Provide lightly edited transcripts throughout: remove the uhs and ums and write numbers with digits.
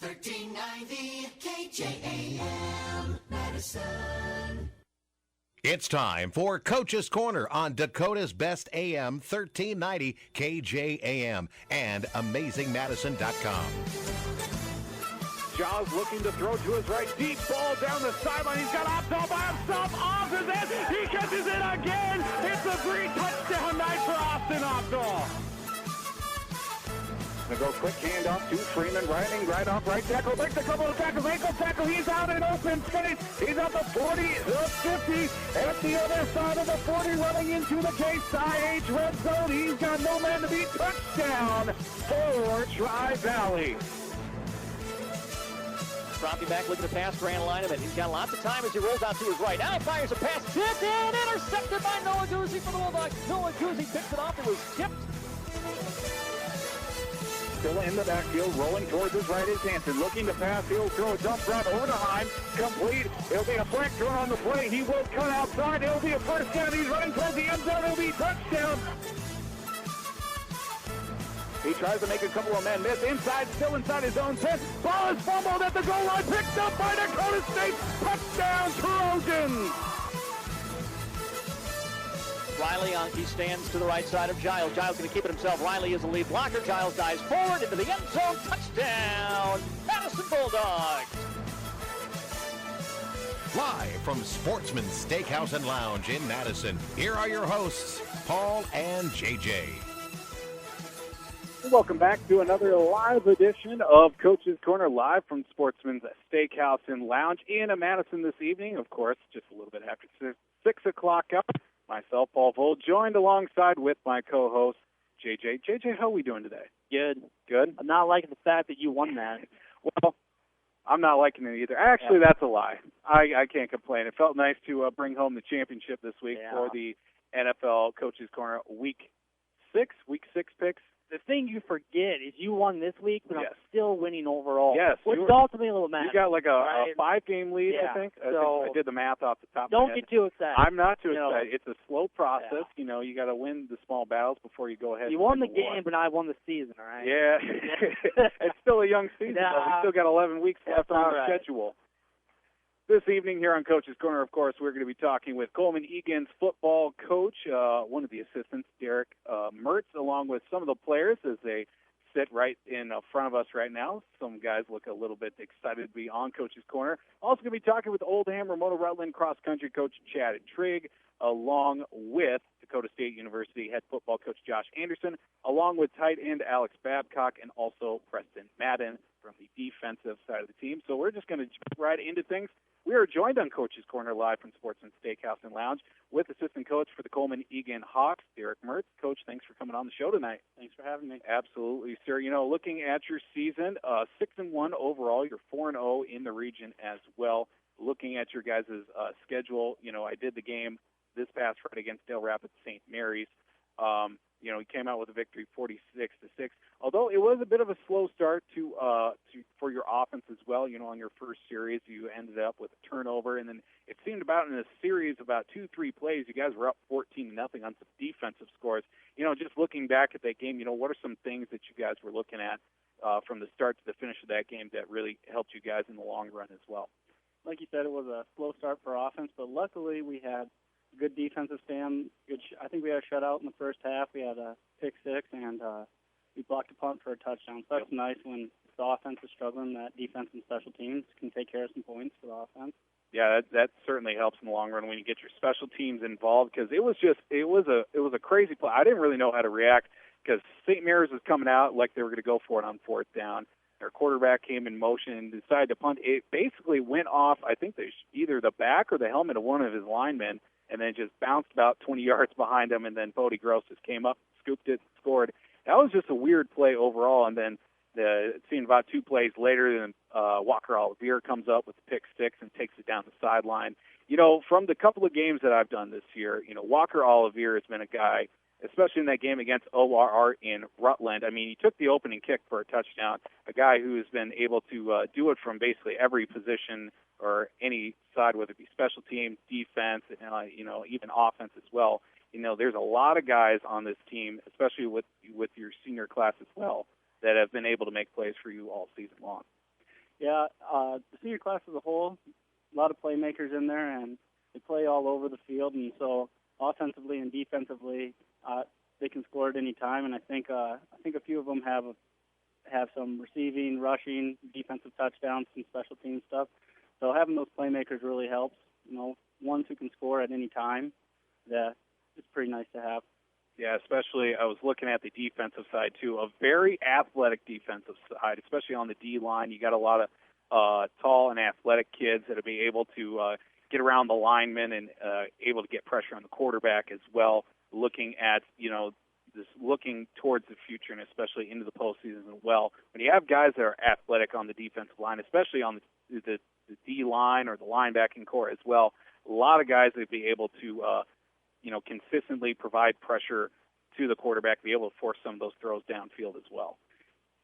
1390 KJAM Madison. It's time for Coach's Corner on Dakota's Best AM 1390 KJAM and AmazingMadison.com. Giles looking to throw to his right. Deep ball down the sideline. He's got Opdahl by himself. Off his head. He catches it again. It's a 3-touchdown night for Austin Opdahl. Gonna go quick handoff to Freeman, right off right tackle, breaks a couple of tackles, ankle tackle, he's out in open space, he's at the 40, the 50, at the other side of the 40, running into the Case red zone, he's got no man to beat, touchdown for Tri-Valley. Dropping back, looking to pass, grand alignment. He's got lots of time as he rolls out to his right. Now he fires a pass, tipped in, intercepted by Noah Guzzi for the Bulldogs. Noah Guzzi picks it off, it was tipped. Still in the backfield, rolling towards his right is Hansen. Looking to pass, he'll throw a dump route over to Heim. Complete. It'll be a flank throw on the play. He will cut outside. It'll be a first down. He's running towards the end zone. It'll be touchdown. He tries to make a couple of men miss. Inside, still inside his own 10. Ball is fumbled at the goal line. Picked up by Dakota State. Touchdown, Trojans. Riley he stands to the right side of Giles. Giles going to keep it himself. Riley is the lead blocker. Giles dives forward into the end zone. Touchdown, Madison Bulldogs. Live from Sportsman's Steakhouse and Lounge in Madison, here are your hosts, Paul and JJ. Welcome back to another live edition of Coach's Corner, live from Sportsman's Steakhouse and Lounge in Madison this evening. Of course, just a little bit after 6 o'clock up. Myself, Paul Vold, joined alongside with my co-host, JJ. JJ, how are we doing today? Good. Good? I'm not liking the fact that you won that. Well, I'm not liking it either. Actually, That's a lie. I can't complain. It felt nice to bring home the championship this week for the NFL Coach's Corner Week 6 picks. The thing you forget is you won this week, but Yes. I'm still winning overall. Yes. Which ultimately a little mad. You got like a right? 5-game lead, Yeah. I think. So I did the math off the top of Don't my head. get too excited. I'm not too You know, excited. It's a slow process. Yeah. You know, you got to win the small battles before you go ahead. You and won the win game, war. but I won the season, all right? Yeah. It's still a young season, but we still got 11 weeks left on the schedule. This evening here on Coach's Corner, of course, we're going to be talking with Coleman Egan's football coach, one of the assistants, Derek Mertz, along with some of the players as they sit right in front of us right now. Some guys look a little bit excited to be on Coach's Corner. Also going to be talking with Oldham Ramona Rutland cross-country coach Chad Trigg, along with Dakota State University head football coach Josh Anderson, along with tight end Alex Babcock, and also Preston Madden from the defensive side of the team. So we're just going to jump right into things. We are joined on Coach's Corner live from Sportsman's Steakhouse and Lounge with assistant coach for the Coleman Egan Hawks, Derek Mertz. Coach, thanks for coming on the show tonight. Thanks for having me. Absolutely, sir. You know, looking at your season, 6-1 overall, you're 4-0 in the region as well. Looking at your guys' schedule, you know, I did the game this past Friday against Dale Rapids St. Mary's. You know, he came out with a victory 46-6. Although it was a bit of a slow start for your offense as well. You know, on your first series, you ended up with a turnover, and then it seemed about in a series about 2-3 plays, you guys were up 14-0 on some defensive scores. You know, just looking back at that game, you know, what are some things that you guys were looking at from the start to the finish of that game that really helped you guys in the long run as well? Like you said, it was a slow start for offense, but luckily we had good defensive stand. I think we had a shutout in the first half. We had a pick six, and we blocked a punt for a touchdown. So that's nice when the offense is struggling, that defense and special teams can take care of some points for the offense. Yeah, that certainly helps in the long run when you get your special teams involved, because it was a crazy play. I didn't really know how to react because St. Mary's was coming out like they were going to go for it on fourth down. Their quarterback came in motion and decided to punt. It basically went off, I think, either the back or the helmet of one of his linemen, and then just bounced about 20 yards behind him, and then Bodie Gross just came up, scooped it, scored. That was just a weird play overall, and then it seemed about 2 plays later, then Walker Olivier comes up with the pick six and takes it down the sideline. You know, from the couple of games that I've done this year, you know, Walker Olivier has been a guy, especially in that game against ORR in Rutland. I mean, he took the opening kick for a touchdown, a guy who has been able to do it from basically every position or any side, whether it be special teams, defense, you know, even offense as well. You know, there's a lot of guys on this team, especially with your senior class as well, that have been able to make plays for you all season long. Yeah, the senior class as a whole, a lot of playmakers in there, and they play all over the field, and so offensively and defensively, they can score at any time. And I think a few of them have some receiving, rushing, defensive touchdowns, some special team stuff. So having those playmakers really helps. Ones who can score at any time. It's pretty nice to have. Yeah, especially I was looking at the defensive side, too. A very athletic defensive side, especially on the D-line. You got a lot of tall and athletic kids that will be able to get around the linemen and able to get pressure on the quarterback as well, looking at, just looking towards the future and especially into the postseason as well. When you have guys that are athletic on the defensive line, especially on the D-line or the linebacking core as well, a lot of guys that would be able to consistently provide pressure to the quarterback, be able to force some of those throws downfield as well.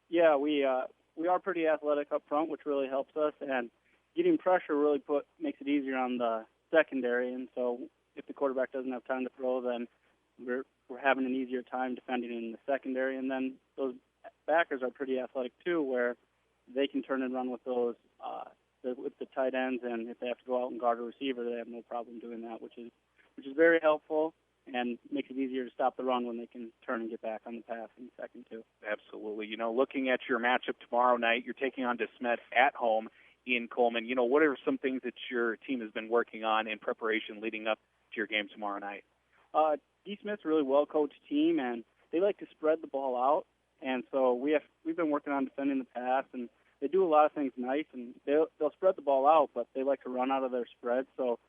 Yeah, we are pretty athletic up front, which really helps us, and getting pressure really makes it easier on the secondary. And so if the quarterback doesn't have time to throw, then we're having an easier time defending in the secondary. And then those backers are pretty athletic too, where they can turn and run with those with the tight ends, and if they have to go out and guard a receiver, they have no problem doing that, which is very helpful and makes it easier to stop the run when they can turn and get back on the pass in the second, too. Absolutely. Looking at your matchup tomorrow night, you're taking on DeSmet at home in Coleman. What are some things that your team has been working on in preparation leading up to your game tomorrow night? DeSmet's a really well-coached team, and they like to spread the ball out. And so we've been working on defending the pass, and they do a lot of things nice, and they'll spread the ball out, but they like to run out of their spread. So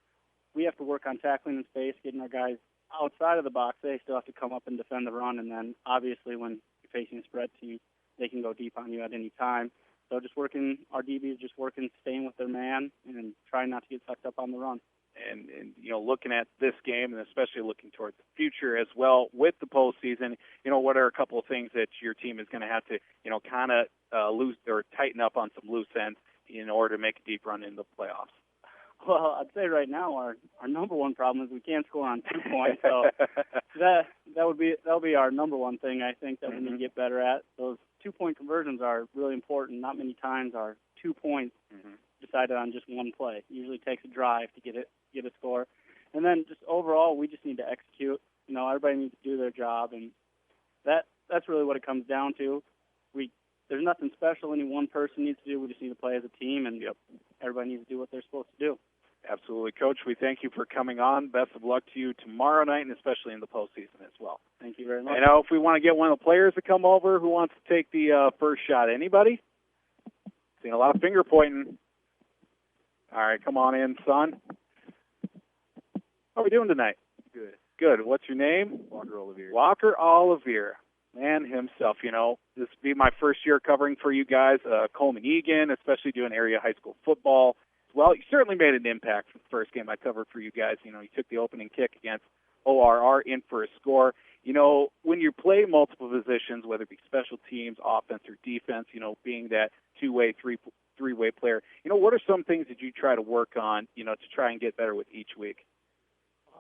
we have to work on tackling in space, getting our guys outside of the box. They still have to come up and defend the run, and then obviously when you're facing a spread team, they can go deep on you at any time. So our DBs just working, staying with their man, and trying not to get sucked up on the run. And looking at this game, and especially looking towards the future as well with the postseason, what are a couple of things that your team is going to have to, kind of lose or tighten up on some loose ends in order to make a deep run in the playoffs? Well, I'd say right now our number one problem is we can't score on 2 points. So that'll be our number one thing I think that we need to get better at. Those 2-point conversions are really important. Not many times are 2 points decided on just one play. It usually takes a drive to get a score. And then just overall, we just need to execute. Everybody needs to do their job, and that's really what it comes down to. There's nothing special any one person needs to do. We just need to play as a team, and everybody needs to do what they're supposed to do. Absolutely. Coach, we thank you for coming on. Best of luck to you tomorrow night, and especially in the postseason as well. Thank you very much. If we want to get one of the players to come over, who wants to take the first shot? Anybody? Seeing a lot of finger pointing. All right, come on in, son. How are we doing tonight? Good. Good. What's your name? Walker Olivier. Walker Olivier. Man himself, this will be my first year covering for you guys, Coleman Egan, especially doing area high school football. Well, you certainly made an impact for the first game I covered for you guys. You took the opening kick against ORR in for a score. When you play multiple positions, whether it be special teams, offense, or defense, being that two-way, three-way player, what are some things that you try to work on, to try and get better with each week?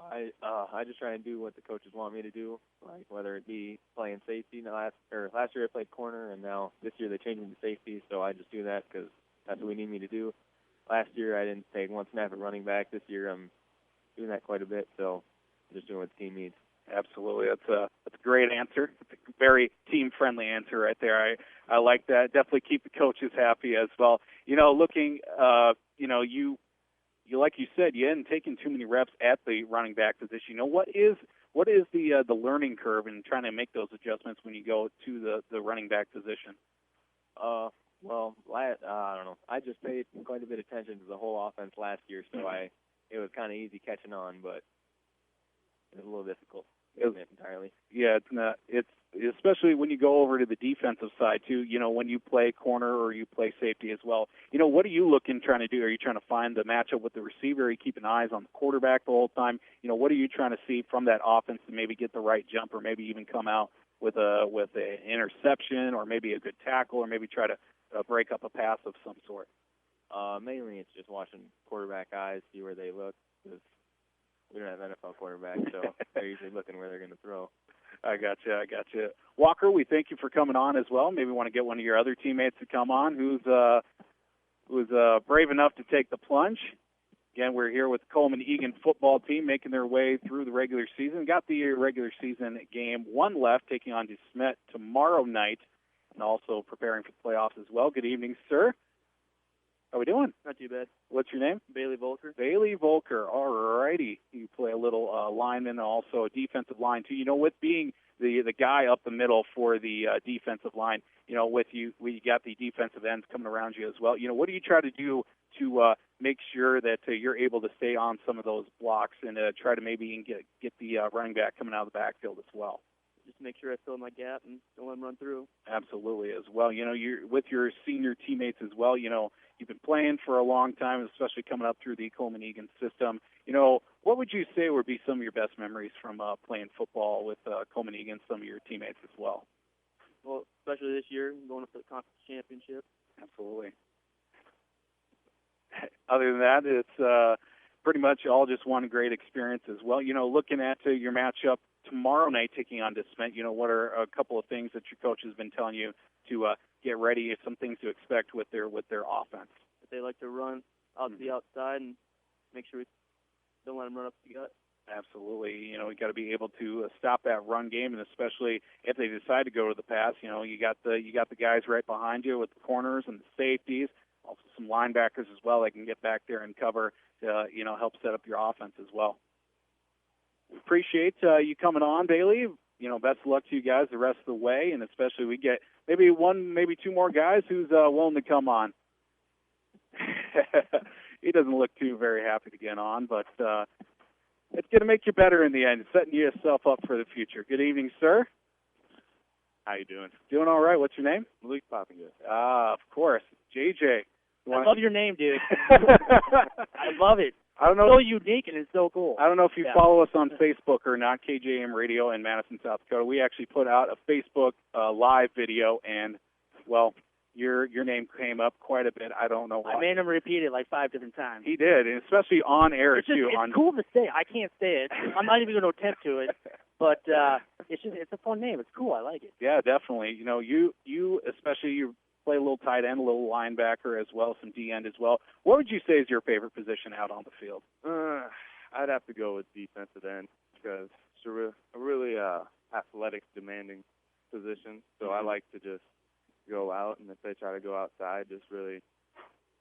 I just try and do what the coaches want me to do, like whether it be playing safety. Last year I played corner, and now this year they changed me to safety, so I just do that because that's what we need me to do. Last year I didn't take one snap at running back. This year I'm doing that quite a bit, so I'm just doing what the team needs. Absolutely. That's a great answer. It's a very team-friendly answer right there. I like that. Definitely keep the coaches happy as well. Looking, you like you said, you hadn't taken too many reps at the running back position. What is the learning curve in trying to make those adjustments when you go to the running back position? I don't know. I just paid quite a bit of attention to the whole offense last year, so it was kind of easy catching on, but it was a little difficult. Entirely. Yeah, it's not. It's especially when you go over to the defensive side too. When you play corner or you play safety as well. What are you trying to do? Are you trying to find the matchup with the receiver? Are you keeping eyes on the quarterback the whole time? What are you trying to see from that offense to maybe get the right jump, or maybe even come out with an interception, or maybe a good tackle, or maybe try to break up a pass of some sort? Mainly, it's just watching quarterback eyes, see where they look. Because we don't have NFL quarterbacks, so they're usually looking where they're going to throw. I got you. Walker, we thank you for coming on as well. Maybe want to get one of your other teammates to come on who's was brave enough to take the plunge. Again, we're here with the Coleman Egan football team making their way through the regular season. Got the regular season game one left, taking on DeSmet tomorrow night, and also preparing for the playoffs as well. Good evening, sir. How we doing? Not too bad. What's your name? Bailey Volker. Bailey Volker. All righty. You play a little lineman and also a defensive line, too. You know, with being the guy up the middle for the defensive line, you know, with you, we got the defensive ends coming around you as well. You know, what do you try to do to make sure that you're able to stay on some of those blocks and try to maybe get the running back coming out of the backfield as well? Just make sure I fill my gap and don't let them run through. Absolutely as well. You know, you're with your senior teammates as well. You know, you've been playing for a long time, especially coming up through the Coleman Egan system. You know, what would you say would be some of your best memories from playing football with Coleman Egan, some of your teammates as well? Well, especially this year, going up to the conference championship. Absolutely. Other than that, it's pretty much all just one great experience as well. You know, looking at your matchup tomorrow night taking on DeSmet, you know, what are a couple of things that your coach has been telling you to get ready, some things to expect with their offense? They like to run out to the outside and make sure we don't let them run up the gut. Absolutely. You know, we got to be able to stop that run game, and especially if they decide to go to the pass, you know, you got the guys right behind you with the corners and the safeties, also some linebackers as well that can get back there and cover to, you know, help set up your offense as well. We appreciate you coming on, Bailey. You know, best of luck to you guys the rest of the way, and especially we get maybe one, maybe two more guys who's willing to come on. He doesn't look too very happy to get on, but it's going to make you better in the end, setting yourself up for the future. Good evening, sir. How you doing? Doing all right. What's your name? Malik Poppinger. Of course. JJ. I love your name, dude. I love it. I don't know. It's so unique and it's so cool. I don't know if you follow us on Facebook or not, KJAM Radio in Madison, South Dakota. We actually put out a Facebook live video, and, well, your name came up quite a bit. I don't know why. I made him repeat it like 5 different times. He did, and especially on air, it's just, too. It's cool to say. I can't say it. I'm not even going to attempt to it. But it's a fun name. It's cool. I like it. Yeah, definitely. You know, you especially, you play a little tight end, a little linebacker as well, some D end as well. What would you say is your favorite position out on the field? I'd have to go with defensive end because it's a really athletic, demanding position. So I like to just go out, and if they try to go outside, just really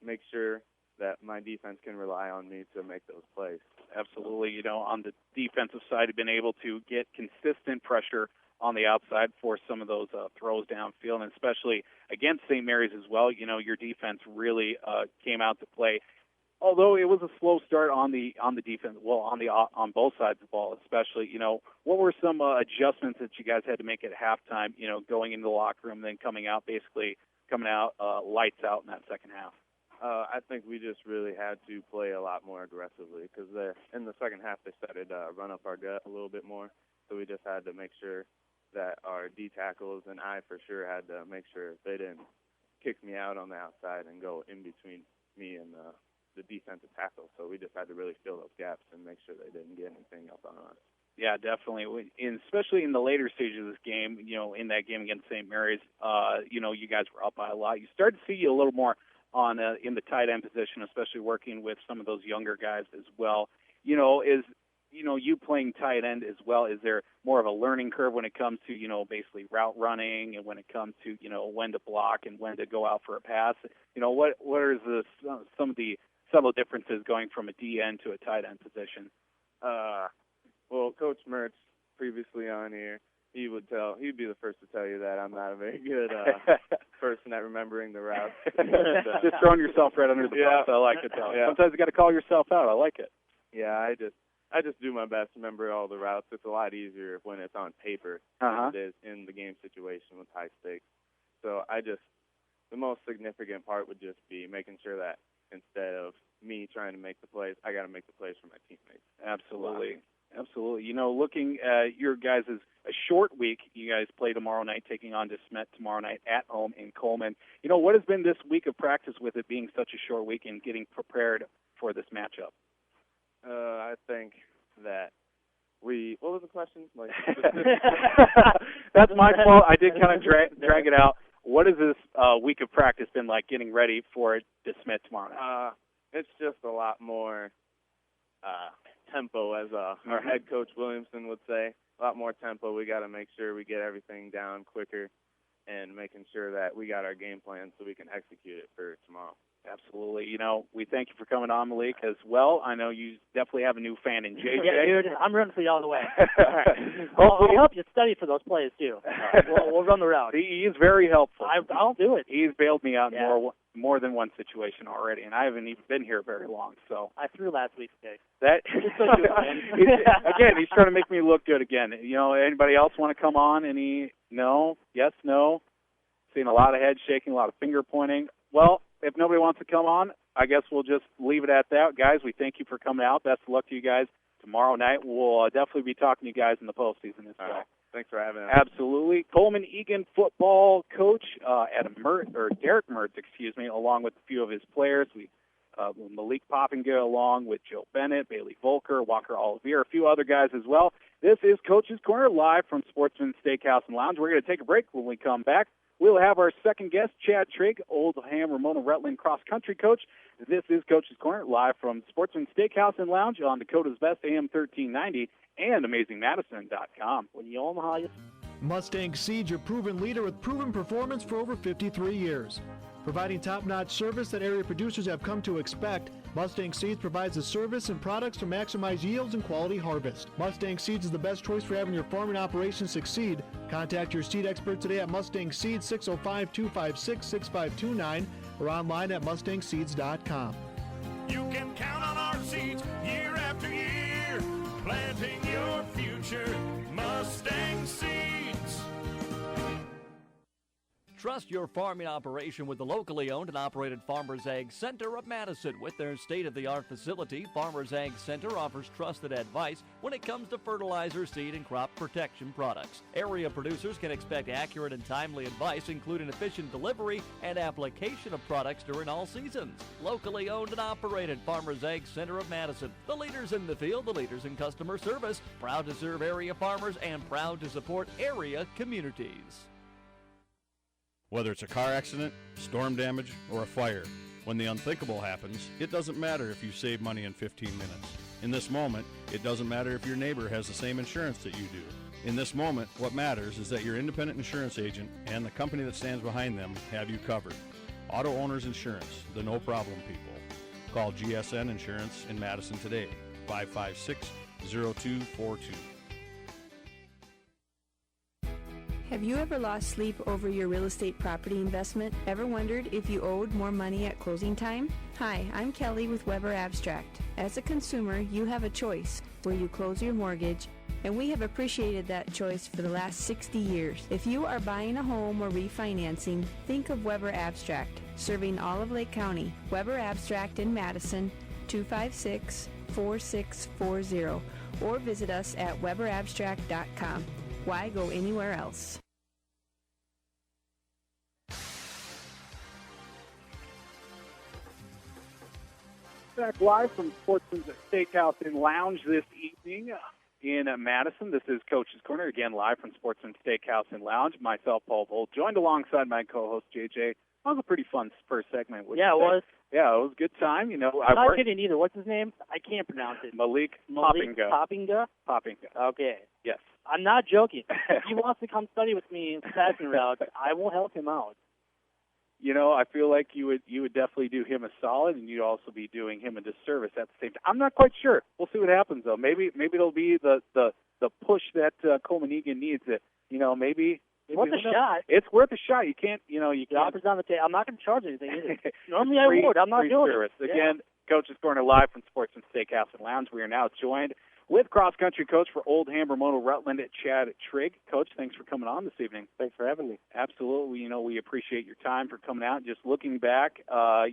make sure that my defense can rely on me to make those plays. Absolutely. You know, on the defensive side, you've been able to get consistent pressure on the outside for some of those throws downfield, and especially against St. Mary's as well. You know, your defense really came out to play. Although it was a slow start on the defense, well, on both sides of the ball, especially. You know, what were some adjustments that you guys had to make at halftime? You know, going into the locker room, then coming out lights out in that second half. I think we just really had to play a lot more aggressively because in the second half they started to run up our gut a little bit more. So we just had to make sure that our D tackles and I for sure had to make sure they didn't kick me out on the outside and go in between me and the defensive tackle. So we just had to really fill those gaps and make sure they didn't get anything up on us. Yeah, definitely. Especially in the later stages of this game, you know, in that game against St. Mary's, you know, you guys were up by a lot. You started to see you a little more on in the tight end position, especially working with some of those younger guys as well. You know, you playing tight end as well, is there more of a learning curve when it comes to, you know, basically route running and when it comes to, you know, when to block and when to go out for a pass? You know, what are some of the subtle differences going from a D end to a tight end position? Well, Coach Mertz, previously on here, he'd be the first to tell you that I'm not a very good person at remembering the routes. Just throwing yourself right under the bus. I like it, though. Yeah. Sometimes you got to call yourself out. I like it. Yeah, I just do my best to remember all the routes. It's a lot easier when it's on paper than it is in the game situation with high stakes. So the most significant part would just be making sure that instead of me trying to make the plays, I got to make the plays for my teammates. Absolutely. Wow. Absolutely. You know, looking at your guys' a short week, you guys play tomorrow night, taking on DeSmet tomorrow night at home in Coleman. You know, what has been this week of practice with it being such a short week and getting prepared for this matchup? I think that what was the question? That's my fault. I did kind of drag it out. What has this week of practice been like getting ready for DeSmet tomorrow night? It's just a lot more tempo, as our head coach Williamson would say. A lot more tempo. We got to make sure we get everything down quicker and making sure that we got our game plan so we can execute it for tomorrow. Absolutely. You know, we thank you for coming on, Malik, as well. I know you definitely have a new fan in JJ. Yeah, dude, I'm rooting for you all the way. All right. I'll help you study for those plays, too. We'll run the route. He is very helpful. I'll do it. He's bailed me out more than one situation already, and I haven't even been here very long. So I threw last week's pick. That again, he's trying to make me look good again. You know, anybody else want to come on? No? Yes, no? Seeing a lot of head shaking, a lot of finger pointing. Well, if nobody wants to come on, I guess we'll just leave it at that. Guys, we thank you for coming out. Best of luck to you guys tomorrow night. We'll definitely be talking to you guys in the postseason as well. Right. Thanks for having us. Absolutely. Coleman Egan football coach Derek Mertz, along with a few of his players. Malik Poppinga along with Joe Bennett, Bailey Volker, Walker Olivier, a few other guys as well. This is Coach's Corner live from Sportsman's Steakhouse and Lounge. We're going to take a break. When we come back, we'll have our second guest, Chad Trigg, Oldham Ramona Rutland cross-country coach. This is Coach's Corner live from Sportsman's Steakhouse and Lounge on Dakota's Best AM 1390 and AmazingMadison.com. When you Omaha, Mustang Seeds, your proven leader with proven performance for over 53 years. Providing top-notch service that area producers have come to expect, Mustang Seeds provides the service and products to maximize yields and quality harvest. Mustang Seeds is the best choice for having your farming operation succeed. Contact your seed expert today at Mustang Seeds, 605-256-6529, or online at mustangseeds.com. You can count on our seeds year after year, planting your future. Mustang Seeds. Trust your farming operation with the locally owned and operated Farmers Ag Center of Madison. With their state-of-the-art facility, Farmers Ag Center offers trusted advice when it comes to fertilizer, seed, and crop protection products. Area producers can expect accurate and timely advice, including efficient delivery and application of products during all seasons. Locally owned and operated Farmers Ag Center of Madison. The leaders in the field, the leaders in customer service, proud to serve area farmers and proud to support area communities. Whether it's a car accident, storm damage, or a fire, when the unthinkable happens, it doesn't matter if you save money in 15 minutes. In this moment, it doesn't matter if your neighbor has the same insurance that you do. In this moment, what matters is that your independent insurance agent and the company that stands behind them have you covered. Auto Owners Insurance, the no-problem people. Call GSN Insurance in Madison today, 556-0242. Have you ever lost sleep over your real estate property investment? Ever wondered if you owed more money at closing time? Hi, I'm Kelly with Weber Abstract. As a consumer, you have a choice where you close your mortgage, and we have appreciated that choice for the last 60 years. If you are buying a home or refinancing, think of Weber Abstract, serving all of Lake County. Weber Abstract in Madison, 256-4640, or visit us at weberabstract.com. Why go anywhere else? Back live from Sportsman's Steakhouse and Lounge this evening in Madison. This is Coach's Corner, again live from Sportsman's Steakhouse and Lounge. Myself, Paul Volt, joined alongside my co-host, JJ. That was a pretty fun first segment. Yeah, it was. Yeah, it was a good time. You know, I'm not kidding either. What's his name? I can't pronounce it. Malik Poppinga. Poppinga? Okay. Yes. I'm not joking. If he wants to come study with me in passing route, I will help him out. You know, I feel like you would definitely do him a solid, and you'd also be doing him a disservice at the same time. I'm not quite sure. We'll see what happens, though. Maybe it'll be the push that Coleman Egan needs. That maybe it's worth a shot. It's worth a shot. You can't. The offer's on the table. I'm not going to charge anything either. Normally I would. I'm not doing service. it. Again, Coach's Corner live from Sportsman's Steakhouse and Lounge. We are now joined with cross-country coach for Oldham Ramona Rutland, Chad Trigg. Coach, thanks for coming on this evening. Thanks for having me. Absolutely. We appreciate your time for coming out. Just looking back,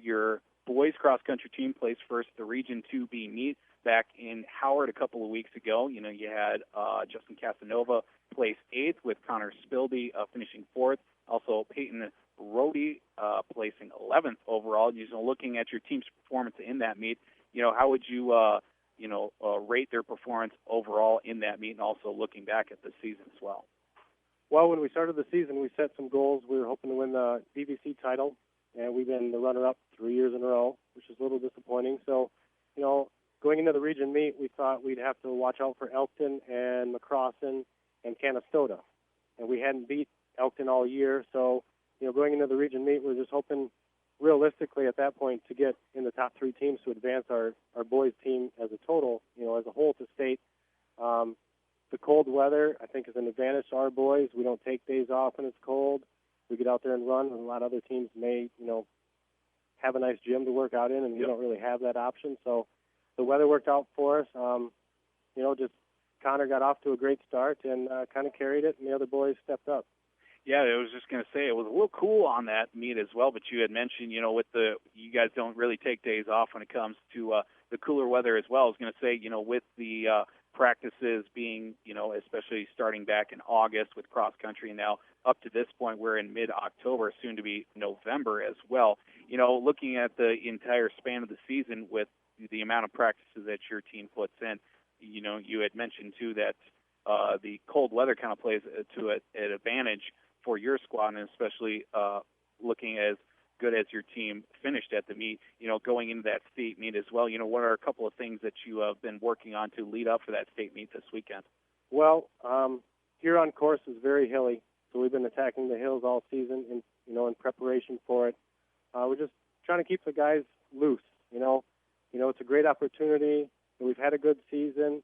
your boys cross-country team placed first at the Region 2B meet back in Howard a couple of weeks ago. You had Justin Casanova place 8th with Connor Spildy finishing 4th. Also, Peyton Rohde placing 11th overall. Looking at your team's performance in that meet, how would you rate their performance overall in that meet, and also looking back at the season as well? Well, when we started the season, we set some goals. We were hoping to win the DVC title, and we've been the runner-up 3 years in a row, which is a little disappointing. So, going into the region meet, we thought we'd have to watch out for Elkton and McCrossin and Canastota. And we hadn't beat Elkton all year, so, going into the region meet, we're just hoping realistically at that point to get in the top 3 teams to advance our boys team as a total, as a whole to state. The cold weather, I think, is an advantage to our boys. We don't take days off when it's cold. We get out there and run, and a lot of other teams may, have a nice gym to work out in, and we don't really have that option. So the weather worked out for us. Just Connor got off to a great start and kind of carried it, and the other boys stepped up. Yeah, I was just going to say it was a little cool on that meet as well, but you had mentioned, with you guys don't really take days off when it comes to the cooler weather as well. I was going to say, with the practices being, especially starting back in August with cross country, and now up to this point we're in mid-October, soon to be November as well. Looking at the entire span of the season with the amount of practices that your team puts in, you had mentioned too that the cold weather kind of plays to an advantage for your squad, and especially looking as good as your team finished at the meet, going into that state meet as well. What are a couple of things that you have been working on to lead up for that state meet this weekend? Well, here on course is very hilly, so we've been attacking the hills all season in preparation for it. We're just trying to keep the guys loose, it's a great opportunity. We've had a good season,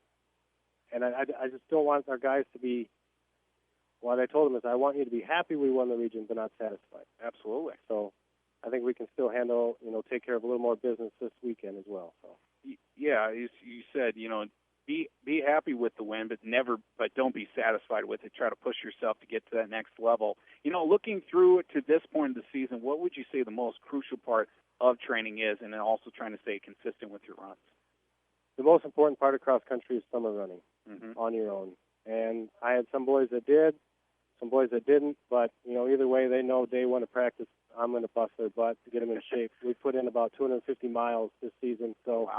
and I just don't want our guys to be, what I told them is I want you to be happy we won the region, but not satisfied. Absolutely. So I think we can still handle, take care of a little more business this weekend as well. So. Yeah, you said, be happy with the win, but don't be satisfied with it. Try to push yourself to get to that next level. Looking through to this point of the season, what would you say the most crucial part of training is, and then also trying to stay consistent with your runs? The most important part of cross country is summer running on your own. And I had some boys that did, some boys that didn't, but, either way, they know day one of practice, I'm going to bust their butt to get them in shape. We put in about 250 miles this season, so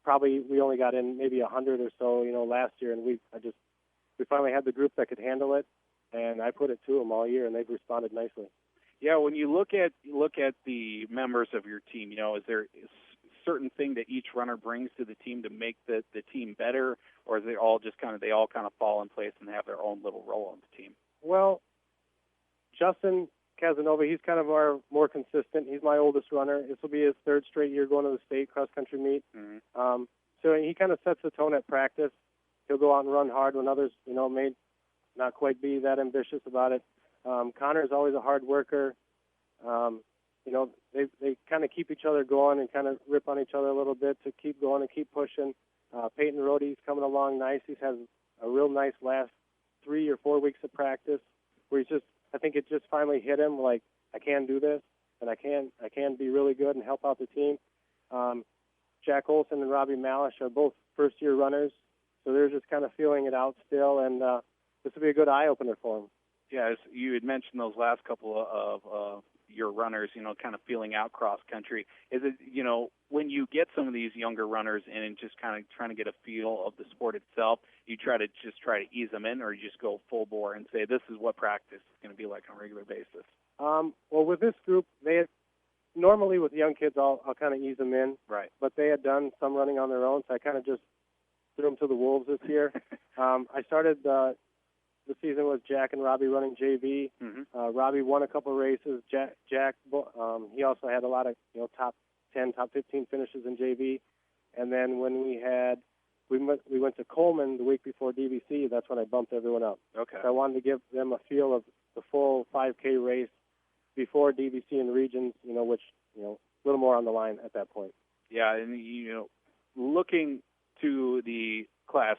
probably we only got in maybe 100 or so, last year, and we finally had the group that could handle it, and I put it to them all year, and they've responded nicely. Yeah, when you look at the members of your team, is there a certain thing that each runner brings to the team to make the team better, or is they all kind of fall in place and have their own little role on the team? Well, Justin Casanova, he's kind of our more consistent. He's my oldest runner. This will be his 3rd straight year going to the state cross-country meet. So he kind of sets the tone at practice. He'll go out and run hard when others, may not quite be that ambitious about it. Connor's always a hard worker. They kind of keep each other going and kind of rip on each other a little bit to keep going and keep pushing. Peyton Rohde's coming along nice. He's had a real nice last 3 or 4 weeks of practice where I think it just finally hit him like, I can do this, and I can be really good and help out the team. Jack Olson and Robbie Malish are both first-year runners, so they're just kind of feeling it out still, and this will be a good eye-opener for them. Yeah, as you had mentioned those last couple of your runners, kind of feeling out cross-country. Is it, when you get some of these younger runners in and just kind of trying to get a feel of the sport itself, you try to ease them in, or you just go full bore and say, this is what practice is going to be like on a regular basis? Well, with this group, normally with young kids, I'll kind of ease them in. Right. But they had done some running on their own, so I kind of just threw them to the wolves this year. I started the season with Jack and Robbie running JV. Robbie won a couple of races. Jack, he also had a lot of top 10, top 15 finishes in JV. And then when we went to Coleman the week before DVC, that's when I bumped everyone up. Okay. So I wanted to give them a feel of the full 5K race before DVC and regions, which a little more on the line at that point. Yeah, and looking to the Class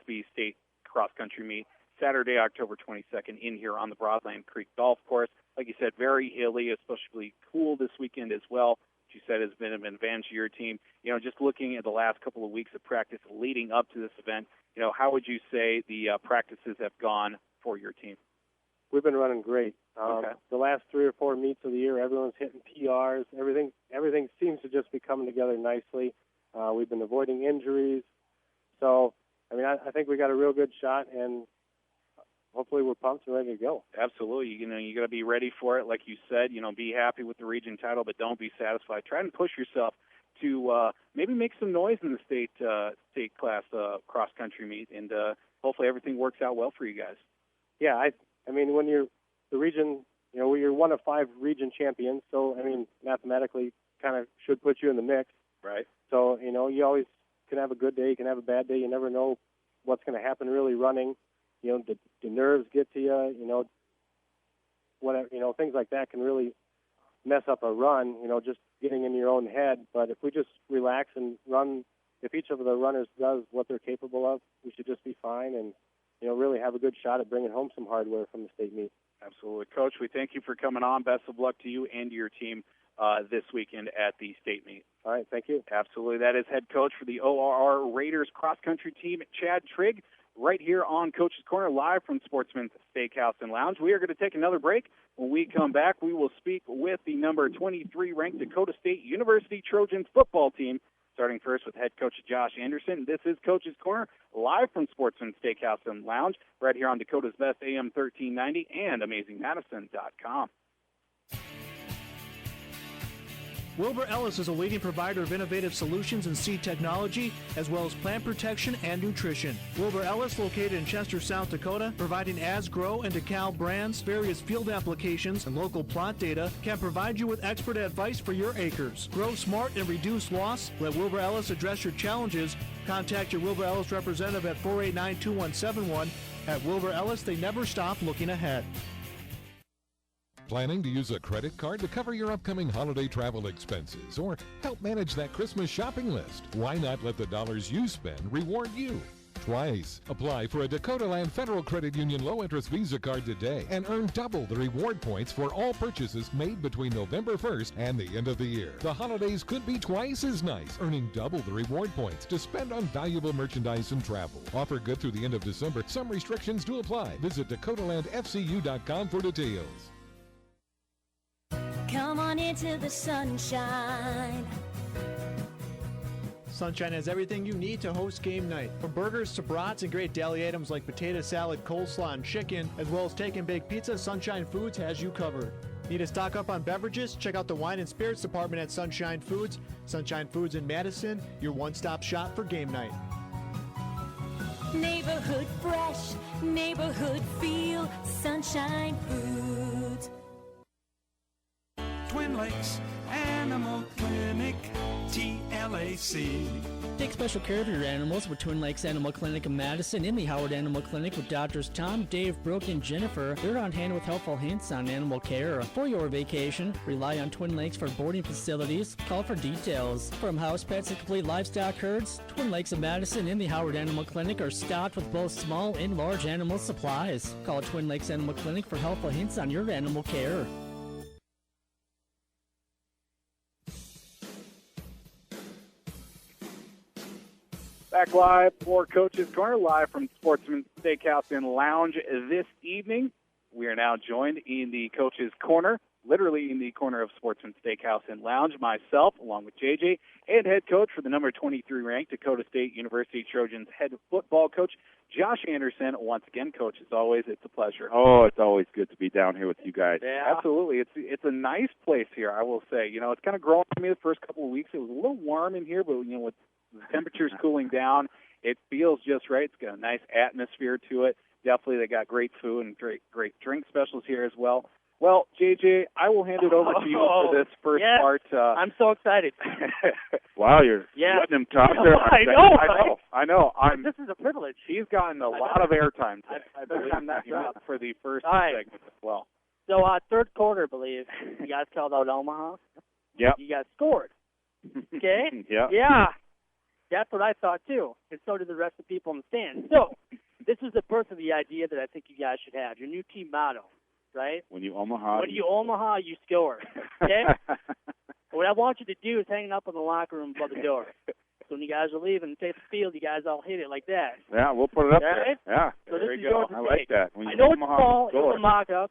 B state cross country meet, Saturday, October 22nd, in here on the Broadland Creek Golf Course. Like you said, very hilly, especially cool this weekend as well. Which you said has been an advantage to your team. Just looking at the last couple of weeks of practice leading up to this event, how would you say the practices have gone for your team? We've been running great. Okay. The last 3 or 4 meets of the year, everyone's hitting PRs. Everything seems to just be coming together nicely. We've been avoiding injuries. So, I think we got a real good shot, and hopefully we're pumped and ready to go. Absolutely. You got to be ready for it. Like you said, be happy with the region title, but don't be satisfied. Try and push yourself to maybe make some noise in the state class cross country meet, and hopefully everything works out well for you guys. Yeah, I mean, when you're the region, you're one of 5 region champions, so I mean, mathematically, kind of should put you in the mix. Right. So you always can have a good day, you can have a bad day. You never know what's going to happen really running. The nerves get to you. Whatever, things like that can really mess up a run. Just getting in your own head. But if we just relax and run, if each of the runners does what they're capable of, we should just be fine and really have a good shot at bringing home some hardware from the state meet. Absolutely. Coach, we thank you for coming on. Best of luck to you and your team this weekend at the state meet. All right, thank you. Absolutely. That is head coach for the ORR Raiders cross-country team, Chad Trigg, right here on Coach's Corner, live from Sportsman's Steakhouse and Lounge. We are going to take another break. When we come back, we will speak with the number 23 ranked Dakota State University Trojans football team, starting first with head coach Josh Anderson. This is Coach's Corner, live from Sportsman's Steakhouse and Lounge, right here on Dakota's Best AM 1390 and AmazingMadison.com. Wilbur Ellis is a leading provider of innovative solutions in seed technology, as well as plant protection and nutrition. Wilbur Ellis, located in Chester, South Dakota, providing Asgrow and DeKalb brands, various field applications, and local plot data, can provide you with expert advice for your acres. Grow smart and reduce loss. Let Wilbur Ellis address your challenges. Contact your Wilbur Ellis representative at 489-2171. At Wilbur Ellis, they never stop looking ahead. Planning to use a credit card to cover your upcoming holiday travel expenses or help manage that Christmas shopping list? Why not let the dollars you spend reward you? Twice. Apply for a Dakota Land Federal Credit Union low-interest Visa card today and earn double the reward points for all purchases made between November 1st and the end of the year. The holidays could be twice as nice, earning double the reward points to spend on valuable merchandise and travel. Offer good through the end of December. Some restrictions do apply. Visit DakotaLandFCU.com for details. Come on into the sunshine. Sunshine has everything you need to host game night. From burgers to brats and great deli items like potato salad, coleslaw, and chicken, as well as take and bake pizza, Sunshine Foods has you covered. Need to stock up on beverages? Check out the wine and spirits department at Sunshine Foods. Sunshine Foods in Madison, your one-stop shop for game night. Neighborhood fresh, neighborhood feel, Sunshine Foods. Twin Lakes Animal Clinic, TLAC. Take special care of your animals with Twin Lakes Animal Clinic in Madison. In the Howard Animal Clinic with Doctors Tom, Dave, Brooke, and Jennifer. They're on hand with helpful hints on animal care. For your vacation, rely on Twin Lakes for boarding facilities. Call for details. From house pets to complete livestock herds, Twin Lakes of Madison and the Howard Animal Clinic are stocked with both small and large animal supplies. Call Twin Lakes Animal Clinic for helpful hints on your animal care. Back live for Coach's Corner, live from Sportsman's Steakhouse and Lounge this evening. We are now joined in the Coach's Corner, literally in the corner of Sportsman's Steakhouse and Lounge, myself, along with JJ, and head coach for the number 23 ranked Dakota State University Trojans head football coach, Josh Anderson. Once again, Coach, as always, it's a pleasure. Oh, it's always good to be down here with you guys. Yeah, absolutely. It's a nice place here, I will say. It's kind of growing on me the first couple of weeks. It was a little warm in here, but, with the temperature's cooling down, it feels just right. It's got a nice atmosphere to it. Definitely, they got great food and great drink specials here as well. Well, JJ, I will hand it over to you for this first part. I'm so excited. Wow, you're letting him talk there. I know. This is a privilege. He's gotten a lot of airtime today. I believe for the first segment as well. So, third quarter, I believe, you guys called out Omaha. Yep. You guys scored. Okay? Yeah. That's what I thought, too. And so did the rest of the people in the stands. So, this is the birth of the idea that I think you guys should have. Your new team motto, right? When you Omaha, you score. Okay? What I want you to do is hang up in the locker room above the door. So when you guys are leaving and take the field, you guys all hit it like that. Yeah, we'll put it up there. Yeah, so there you go. go. I like that. When I you know it's Omaha, small. It's score. a mock-up.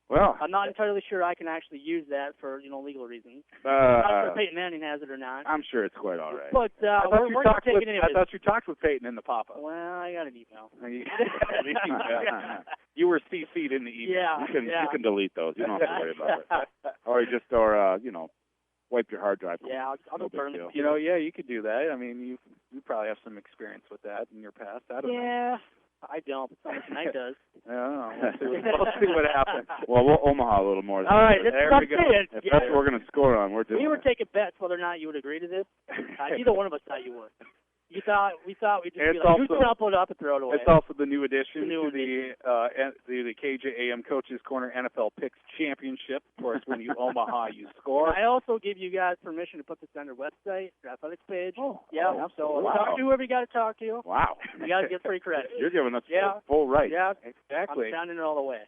Well, I'm not entirely sure I can actually use that for legal reasons. Not sure if Peyton Manning has it or not. I'm sure it's quite all right. But we're going to take it anyways. I thought you talked with Peyton in the pop-up. Well, I got an email. You were CC'd in the email. Yeah. You can delete those. You don't have to worry about it. Or wipe your hard drive. Yeah, I'll no burn big it. deal. You could do that. I mean, you probably have some experience with that in your past. I don't know. Yeah, I don't. Tonight does. I don't know. We'll see what happens. Well, we'll Omaha a little more. All right, There let's we go. see it. If that's what we're going to score on, we're doing We were it. taking bets whether or not you would agree to this. Neither one of us thought you would. We thought we'd just be It's like, also- you can upload it up and throw it away. It's also the new addition The new to the KJAM Coaches Corner NFL Picks Championship. Of course, when you Omaha, you score. I also give you guys permission to put this on our website, our athletics page. Yeah, so wow. talk to whoever you got to talk to. Wow. You got to get free credit. You're giving us Yeah. full right. Yeah, Exactly. I'm sounding it all the way.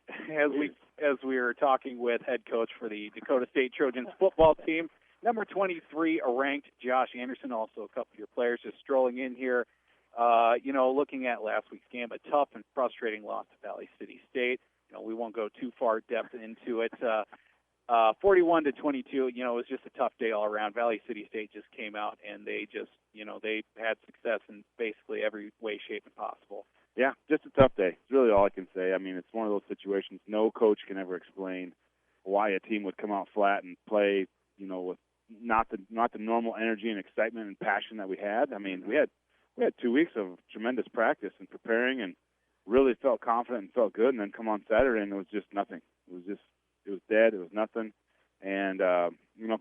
As we were talking with head coach for the Dakota State Trojans football team, number 23 ranked Josh Anderson, also a couple of your players just strolling in here. Looking at last week's game, a tough and frustrating loss to Valley City State. We won't go too far depth into it. 41-22, it was just a tough day all around. Valley City State just came out and they just, they had success in basically every way, shape, and possible. Yeah, just a tough day. It's really all I can say. I mean, it's one of those situations no coach can ever explain why a team would come out flat and play, with not the normal energy and excitement and passion that we had. I mean, we had 2 weeks of tremendous practice and preparing and really felt confident and felt good, and then come on Saturday and it was just nothing. It was dead. It was nothing. And,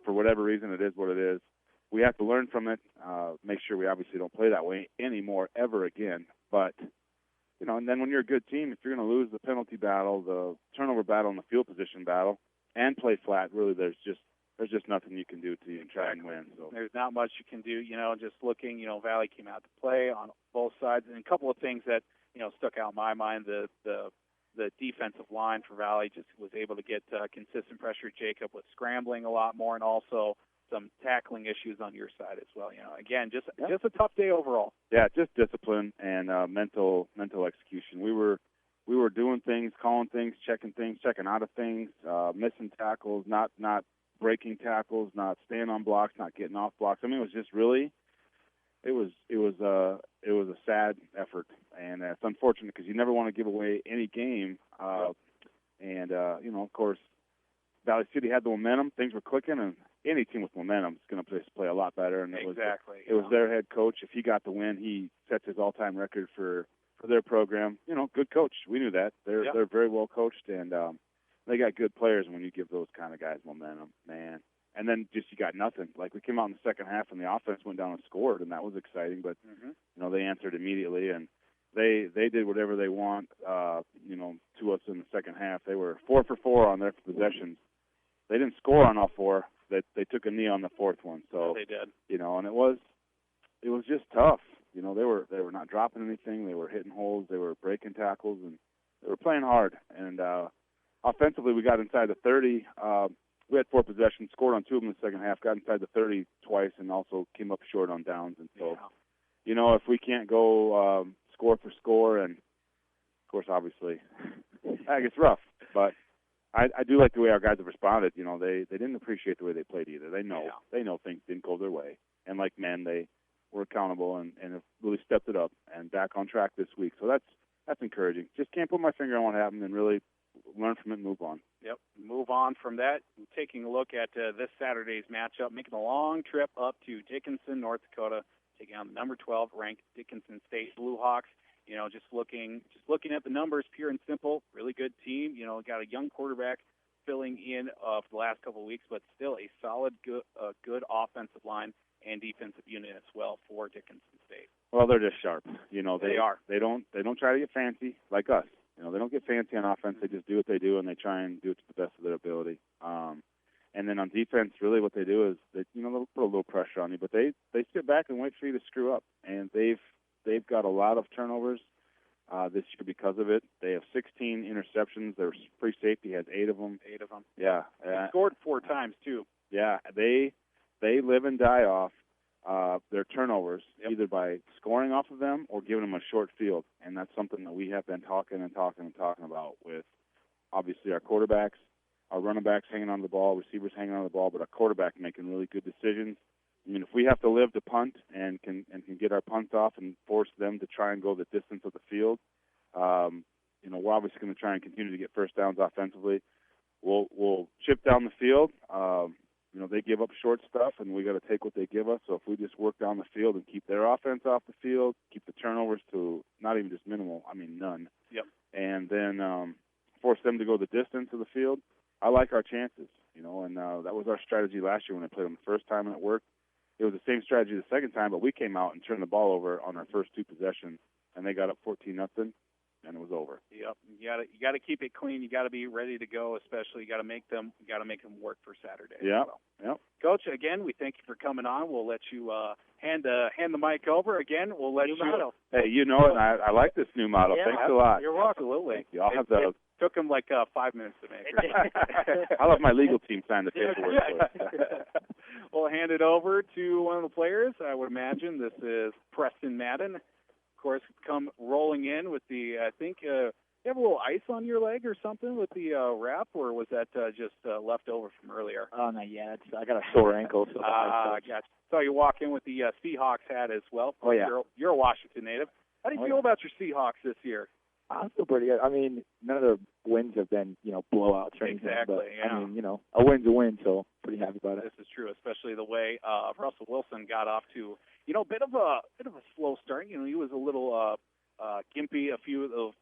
for whatever reason, it is what it is. We have to learn from it, make sure we obviously don't play that way anymore ever again. But, and then when you're a good team, if you're going to lose the penalty battle, the turnover battle, and the field position battle, and play flat, really there's just nothing you can do to try and win. So there's not much you can do, just looking, Valley came out to play on both sides. And a couple of things that, stuck out in my mind, the defensive line for Valley just was able to get consistent pressure. Jacob was scrambling a lot more, and also some tackling issues on your side as well. Again, just a tough day overall. Yeah, just discipline and mental execution. We were doing things, calling things, checking out of things, missing tackles, not breaking tackles, not staying on blocks, not getting off blocks. I mean, it was just really, it was a sad effort, and it's unfortunate because you never want to give away any game. Of course, Valley City had the momentum; things were clicking, and any team with momentum is going to play a lot better. And it was their head coach. If he got the win, he sets his all-time record for their program. Good coach. We knew that. They're very well coached, and they got good players. When you give those kind of guys momentum, man. And then just you got nothing. Like we came out in the second half, and the offense went down and scored, and that was exciting. But they answered immediately, and they did whatever they want. To us in the second half, they were 4 for 4 on their possessions. They didn't score on all four. They took a knee on the fourth one. So they did. And it was just tough. They were not dropping anything. They were hitting holes. They were breaking tackles, and they were playing hard. And offensively, we got inside the 30. We had 4 possessions, scored on 2 of them in the second half, got inside the 30 twice, and also came up short on downs. And so, if we can't go score for score, and of course, obviously, it's rough. But I do like the way our guys have responded. They didn't appreciate the way they played either. They know things didn't go their way, and like men, they were accountable and have really stepped it up and back on track this week. So that's encouraging. Just can't put my finger on what happened and really learn from it and move on. Yep, move on from that. Taking a look at this Saturday's matchup, making a long trip up to Dickinson, North Dakota, taking on the number 12 ranked Dickinson State Blue Hawks. Just looking at the numbers, pure and simple, really good team. Got a young quarterback filling in for the last couple of weeks, but still a solid, good offensive line and defensive unit as well for Dickinson State. Well, they're just sharp. They are. They don't try to get fancy like us. They don't get fancy on offense. They just do what they do, and they try and do it to the best of their ability. And then on defense, really what they do is they'll put a little pressure on you, but they sit back and wait for you to screw up. And they've got a lot of turnovers this year because of it. They have 16 interceptions. Their free safety has 8 of them. 8 of them. Yeah. They scored 4 times too. Yeah, they live and die off their turnovers, either by scoring off of them or giving them a short field. And that's something that we have been talking about with, obviously, our quarterbacks our running backs hanging on the ball, receivers hanging on the ball, but our quarterback making really good decisions. I mean, if we have to live to punt and can get our punts off and force them to try and go the distance of the field, we're obviously going to try and continue to get first downs offensively. We'll chip down the field. They give up short stuff, and we got to take what they give us. So if we just work down the field and keep their offense off the field, keep the turnovers to not even just minimal, I mean none. Yep. And then force them to go the distance of the field, I like our chances, and that was our strategy last year when I played them the first time and it worked. It was the same strategy the second time, but we came out and turned the ball over on our first 2 possessions, and they got up 14-0, and it was over. Yep. You got to keep it clean. You got to be ready to go. Especially, you got to make them work for Saturday. Yeah. So. Yep. Coach, again, we thank you for coming on. We'll let you hand the mic over again. We'll let you. Model. Hey, and I like this new model. Yeah, Thanks a lot. You're welcome. Absolutely. Thank you. I'll have the. Took them like 5 minutes to make. I'll have my legal team sign the paperwork for it. We'll hand it over to one of the players. I would imagine this is Preston Madden. Of course, come rolling in with the, I think, you have a little ice on your leg or something with the wrap, or was that just left over from earlier? Oh, not yet. I got a sore ankle. So gotcha. So you walk in with the Seahawks hat as well. Oh, yeah. You're a Washington native. How do you feel about your Seahawks this year? I feel pretty good. I mean, none of the wins have been, blowouts or anything. Exactly, but, yeah. I mean, a win's a win, so pretty happy about it. This is true, especially the way Russell Wilson got off to, a bit of a slow start. He was a little gimpy a few of those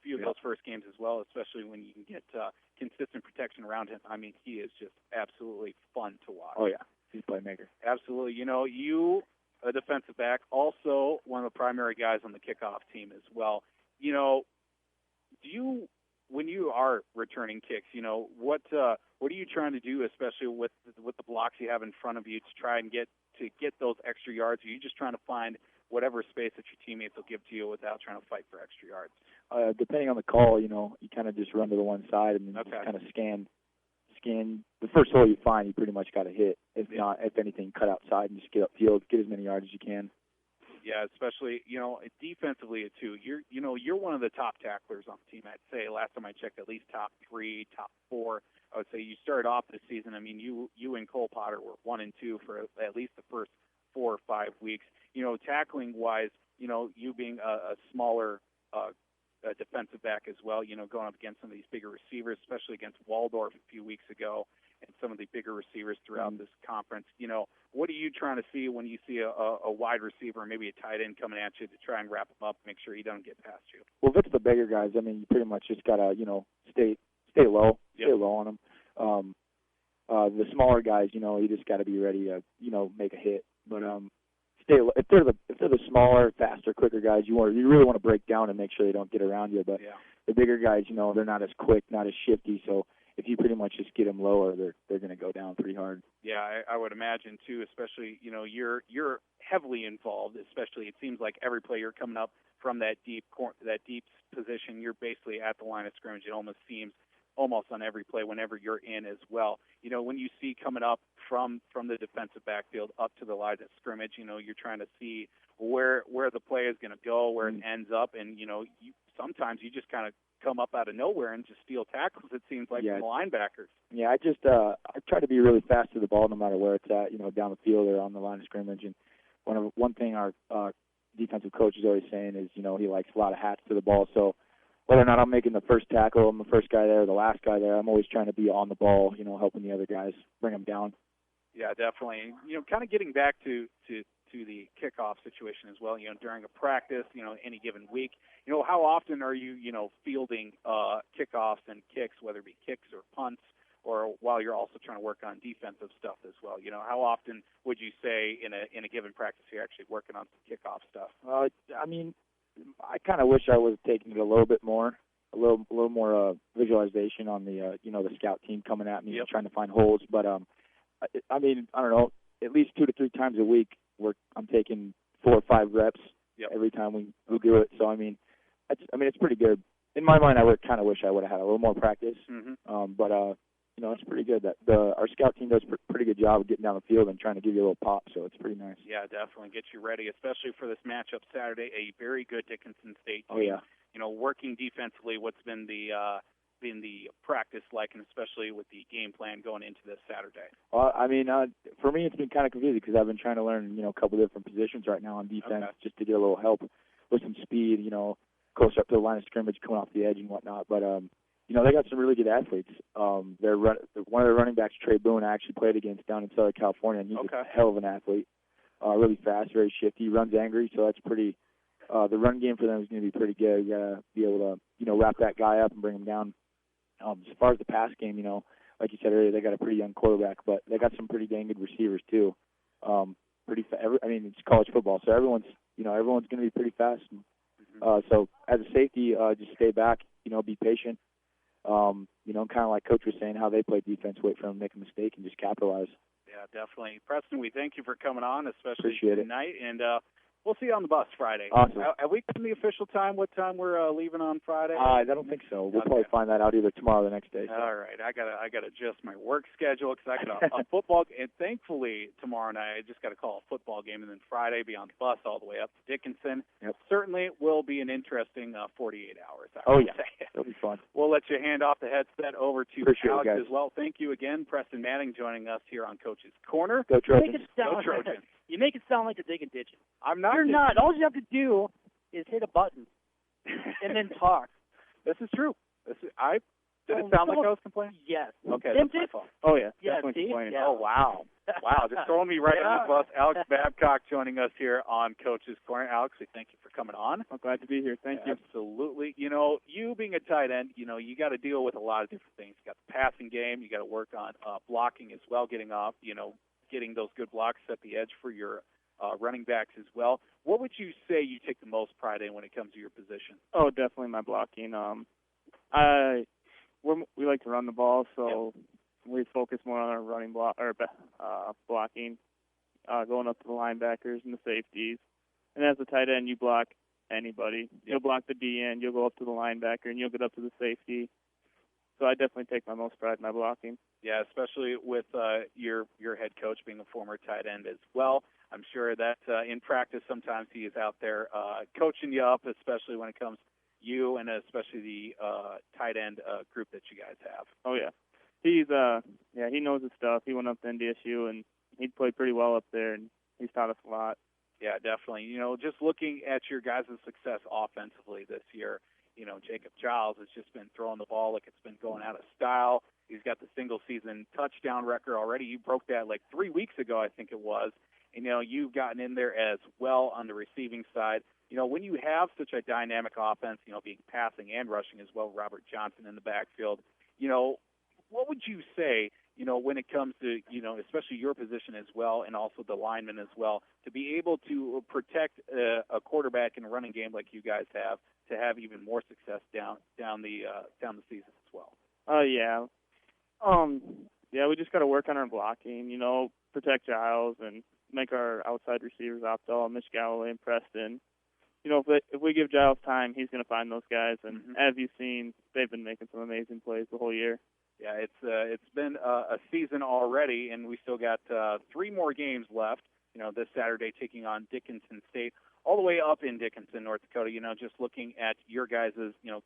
first games as well, especially when you can get consistent protection around him. I mean, he is just absolutely fun to watch. Oh, yeah. He's a playmaker. Absolutely. You, a defensive back, also one of the primary guys on the kickoff team as well. When you are returning kicks, what are you trying to do, especially with the blocks you have in front of you, to try and get those extra yards? Or are you just trying to find whatever space that your teammates will give to you without trying to fight for extra yards? Depending on the call, you kind of just run to the one side and then just kind of scan the first hole you find. You pretty much got to hit. If not, if anything, cut outside and just get upfield, get as many yards as you can. Yeah, especially, defensively, too. You're one of the top tacklers on the team, I'd say. Last time I checked, at least top 3, top 4. I would say you started off this season. I mean, you and Cole Potter were 1 and 2 for at least the first 4 or 5 weeks. Tackling-wise, you being a smaller defensive back as well, going up against some of these bigger receivers, especially against Waldorf a few weeks ago, and some of the bigger receivers throughout this conference. What are you trying to see when you see a wide receiver or maybe a tight end coming at you to try and wrap him up, make sure he doesn't get past you? Well, if it's the bigger guys, I mean, you pretty much just got to, stay low, stay low on them. The smaller guys, you just got to be ready to, make a hit. But stay low. If they're the smaller, faster, quicker guys, you really want to break down and make sure they don't get around you. But the bigger guys, they're not as quick, not as shifty, so if you pretty much just get them lower, they're going to go down pretty hard. Yeah, I would imagine too. Especially, you're heavily involved. Especially, it seems like every play you're coming up from that deep position, you're basically at the line of scrimmage. It almost seems on every play whenever you're in as well. When you see coming up from the defensive backfield up to the line of scrimmage, you're trying to see where the play is going to go, where it ends up, and sometimes you just kind of come up out of nowhere and just steal tackles, it seems like, from the linebackers. Yeah, I try to be really fast to the ball no matter where it's at, down the field or on the line of scrimmage. And one thing our defensive coach is always saying is, he likes a lot of hats to the ball. So whether or not I'm making the first tackle, I'm the first guy there, the last guy there, I'm always trying to be on the ball, helping the other guys bring them down. Yeah, definitely. Kind of getting back to the kickoff situation as well, during a practice, any given week, how often are you, fielding kickoffs and kicks, whether it be kicks or punts, or while you're also trying to work on defensive stuff as well? How often would you say in a given practice you're actually working on some kickoff stuff? I mean, I kind of wish I was taking it a little bit more, a little more visualization on the, the scout team coming at me and trying to find holes. But, I mean, I don't know, at least 2 to 3 times a week I'm taking 4 or 5 reps every time we do it. So, I mean, it's pretty good. In my mind, I would kind of wish I would have had a little more practice. But it's pretty good. Our scout team does a pretty good job of getting down the field and trying to give you a little pop, so it's pretty nice. Yeah, definitely get you ready, especially for this matchup Saturday, a very good Dickinson State team. Oh, yeah. Working defensively, what's been the been the practice like, and especially with the game plan going into this Saturday? Well, I mean, for me, it's been kind of confusing because I've been trying to learn, a couple different positions right now on defense just to get a little help with some speed, closer up to the line of scrimmage, coming off the edge and whatnot. But, they got some really good athletes. One of their running backs, Trey Boone, I actually played against down in Southern California, and he's a hell of an athlete. Really fast, very shifty, runs angry, so that's pretty the run game for them is going to be pretty good. You got to be able to, wrap that guy up and bring him down. As far as the pass game, like you said earlier, they got a pretty young quarterback, but they got some pretty dang good receivers too. It's college football, so everyone's going to be pretty fast. So as a safety, just stay back, be patient. Kind of like Coach was saying, how they play defense, wait for them to make a mistake and just capitalize. Yeah, definitely. Preston, we thank you for coming on, especially Appreciate tonight. And we'll see you on the bus Friday. Awesome. Have we gotten the official time, what time we're leaving on Friday? I don't think so. We'll probably find that out either tomorrow or the next day. So. All right. I gotta adjust my work schedule because I got a football – and thankfully tomorrow night I just got to call a football game, and then Friday be on the bus all the way up to Dickinson. Yep. Certainly will be an interesting 48 hours. Oh, yeah. It'll be fun. We'll let you hand off the headset over to Appreciate Alex it, guys. as well. Thank you again, Preston Manning, joining us here on Coach's Corner. Go Trojans. Go Trojans. You make it sound like you're digging ditches. I'm not. You're not. All you have to do is hit a button and then talk. This is true. Did it sound like I was complaining? Yes. Okay, Didn't that's my it? fault. Oh, yeah. Yeah, Definitely see? complaining. Yeah. Oh, wow. Wow, just throwing me right on the bus. Alex Babcock joining us here on Coach's Corner. Alex, we thank you for coming on. I'm glad to be here. Thank you. Absolutely. You being a tight end, you got to deal with a lot of different things. You got the passing game. You got to work on blocking as well, getting off, getting those good blocks at the edge for your running backs as well. What would you say you take the most pride in when it comes to your position? Oh, definitely my blocking. We like to run the ball, so we focus more on our running blocking, going up to the linebackers and the safeties. And as a tight end, you block anybody. You'll block the D end, you'll go up to the linebacker, and you'll get up to the safety. So I definitely take my most pride in my blocking. Yeah, especially with your head coach being a former tight end as well. I'm sure that in practice sometimes he is out there coaching you up, especially when it comes to you and especially the tight end group that you guys have. Oh, yeah. He knows his stuff. He went up to NDSU, and he played pretty well up there, and he's taught us a lot. Yeah, definitely. Just looking at your guys' success offensively this year, Jacob Giles has just been throwing the ball like it's been going out of style. He's got the single-season touchdown record already. You broke that like 3 weeks ago, I think it was. And, you've gotten in there as well on the receiving side. When you have such a dynamic offense, being passing and rushing as well, Robert Johnson in the backfield, what would you say, when it comes to, especially your position as well and also the linemen as well, to be able to protect a quarterback in a running game like you guys have, to have even more success down the season as well? We just got to work on our blocking, protect Giles and make our outside receivers Opdahl, Mitch Galloway, and Preston. If we give Giles time, he's going to find those guys. And as you've seen, they've been making some amazing plays the whole year. Yeah, it's been a season already, and we still got 3 more games left. This Saturday taking on Dickinson State, all the way up in Dickinson, North Dakota. Just looking at your guys'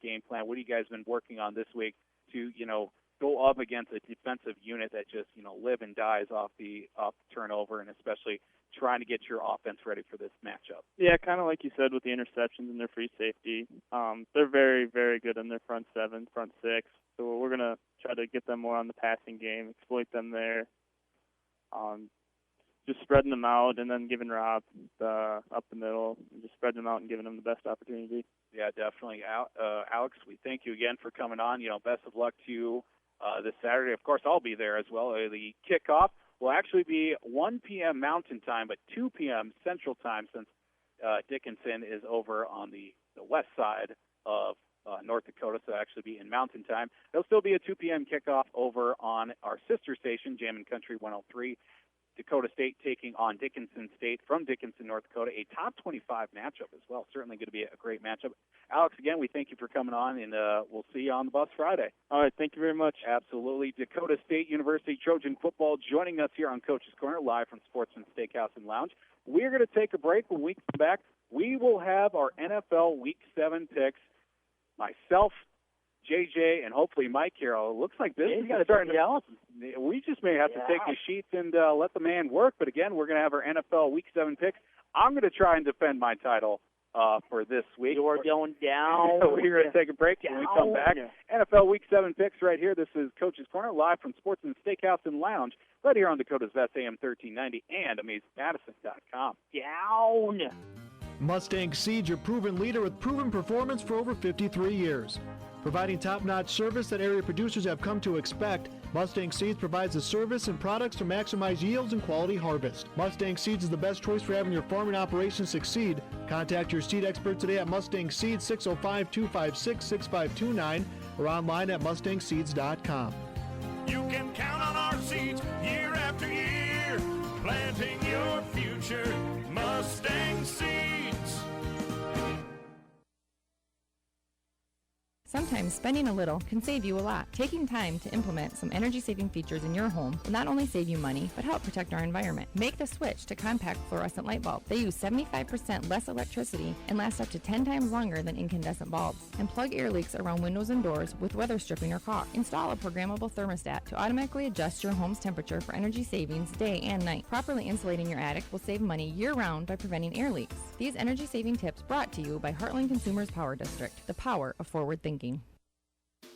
game plan. What have you guys been working on this week to go up against a defensive unit that just live and dies off the turnover, and especially trying to get your offense ready for this matchup? Yeah, kind of like you said with the interceptions and their free safety. They're very, very good in their front 7, front 6. So we're going to try to get them more on the passing game, exploit them there. Just spreading them out and then giving Rob up the middle, and just spreading them out and giving them the best opportunity. Yeah, definitely. Alex, we thank you again for coming on. Best of luck to you this Saturday. Of course, I'll be there as well. The kickoff will actually be 1 p.m. Mountain Time, but 2 p.m. Central Time, since Dickinson is over on the west side of North Dakota, so it'll actually be in Mountain Time. There'll still be a 2 p.m. kickoff over on our sister station, Jammin' Country 103. Dakota State taking on Dickinson State from Dickinson, North Dakota, a top 25 matchup as well. Certainly going to be a great matchup. Alex, again, we thank you for coming on, and we'll see you on the bus Friday. All right, thank you very much. Absolutely. Dakota State University Trojan football joining us here on Coach's Corner, live from Sportsman's Steakhouse and Lounge. We're going to take a break. When we come back, we will have our NFL Week 7 picks. Myself, JJ, and hopefully Mike here. It looks like this is starting to. We just may have to take his sheets and let the man work. But again, we're going to have our NFL Week 7 picks. I'm going to try and defend my title for this week. You're going down. We're going to take a break. When we come back, NFL Week 7 picks right here. This is Coach's Corner live from Sportsman Steakhouse and Lounge right here on Dakota's Best AM 1390 and AmazingMadison.com. Down. Mustang Seeds, your proven leader with proven performance for over 53 years. Providing top-notch service that area producers have come to expect, Mustang Seeds provides the service and products to maximize yields and quality harvest. Mustang Seeds is the best choice for having your farming operation succeed. Contact your seed expert today at Mustang Seeds, 605-256-6529, or online at mustangseeds.com. You can count on our seeds year after year, planting your future. Mustang Seeds. Sometimes spending a little can save you a lot. Taking time to implement some energy-saving features in your home will not only save you money, but help protect our environment. Make the switch to compact fluorescent light bulbs. They use 75% less electricity and last up to 10 times longer than incandescent bulbs. And plug air leaks around windows and doors with weather stripping or caulk. Install a programmable thermostat to automatically adjust your home's temperature for energy savings day and night. Properly insulating your attic will save money year-round by preventing air leaks. These energy-saving tips brought to you by Heartland Consumers Power District, the power of forward thinking.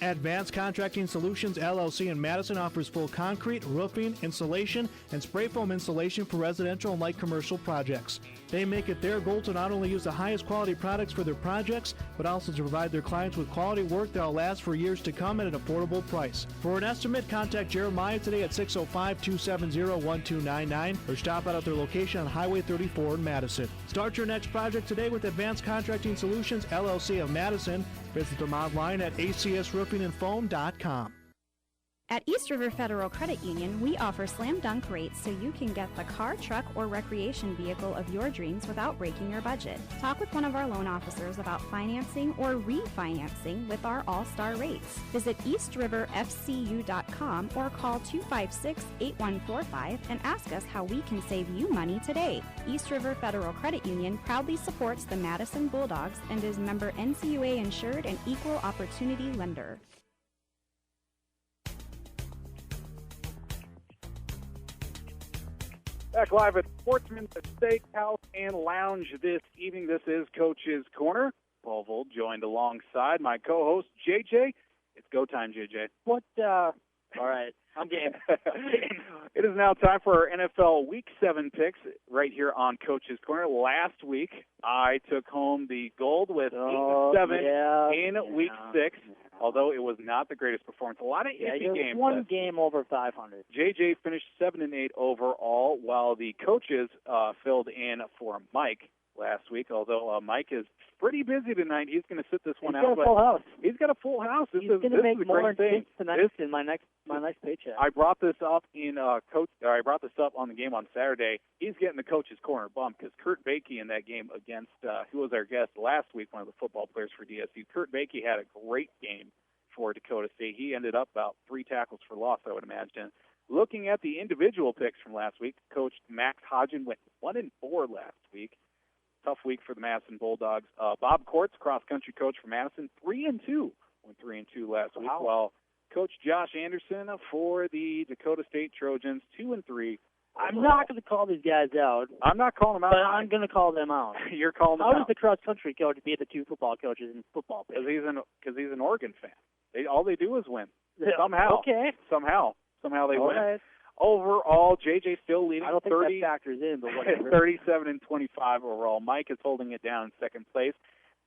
Advanced Contracting Solutions LLC in Madison offers full concrete, roofing, insulation, and spray foam insulation for residential and light commercial projects. They make it their goal to not only use the highest quality products for their projects, but also to provide their clients with quality work that will last for years to come at an affordable price. For an estimate, contact Jeremiah today at 605-270-1299 or stop out at their location on Highway 34 in Madison. Start your next project today with Advanced Contracting Solutions LLC of Madison. Visit them online at acsroofingandfoam.com. At East River Federal Credit Union, we offer slam dunk rates so you can get the car, truck, or recreation vehicle of your dreams without breaking your budget. Talk with one of our loan officers about financing or refinancing with our all-star rates. Visit eastriverfcu.com or call 256-8145 and ask us how we can save you money today. East River Federal Credit Union proudly supports the Madison Bulldogs and is member NCUA insured and equal opportunity lender. Back live at Sportsman Steakhouse and Lounge this evening. This is Coach's Corner. Paul Vold joined alongside my co-host, JJ. It's go time, JJ. All right, I'm game. It is now time for our NFL Week 7 picks right here on Coach's Corner. Last week, I took home the gold with 8-7 in Week 6. Although it was not the greatest performance. A lot of iffy games. One game over 500. JJ finished 7-8 overall, while the coaches filled in for Mike last week. Although Mike is pretty busy tonight, he's going to sit this one out. He's got a full house. He's got a full house. He's going to make more tips tonight in my next paycheck. I brought this up I brought this up on the game on Saturday. He's getting the coach's corner bump because Kurt Bakey in that game against who was our guest last week, one of the football players for DSU. Kurt Bakey had a great game for Dakota State. He ended up about 3 tackles for loss, I would imagine. Looking at the individual picks from last week, Coach Max Hodgen went 1-4 last week. Tough week for the Madison Bulldogs. Bob Courts, cross-country coach for Madison, 3-2. Went 3-2 last week. While Coach Josh Anderson for the Dakota State Trojans, 2-3. I'm not going to call these guys out. I'm not calling them out. But I'm going to call them out. You're calling them out. How does the cross-country coach beat the 2 football coaches in football? Because he's an Oregon fan. All they do is win. Yeah. Somehow. Okay. Somehow they win. Right. Overall, JJ still leading. I don't think that factors in, but whatever. 37-25 overall. Mike is holding it down in second place.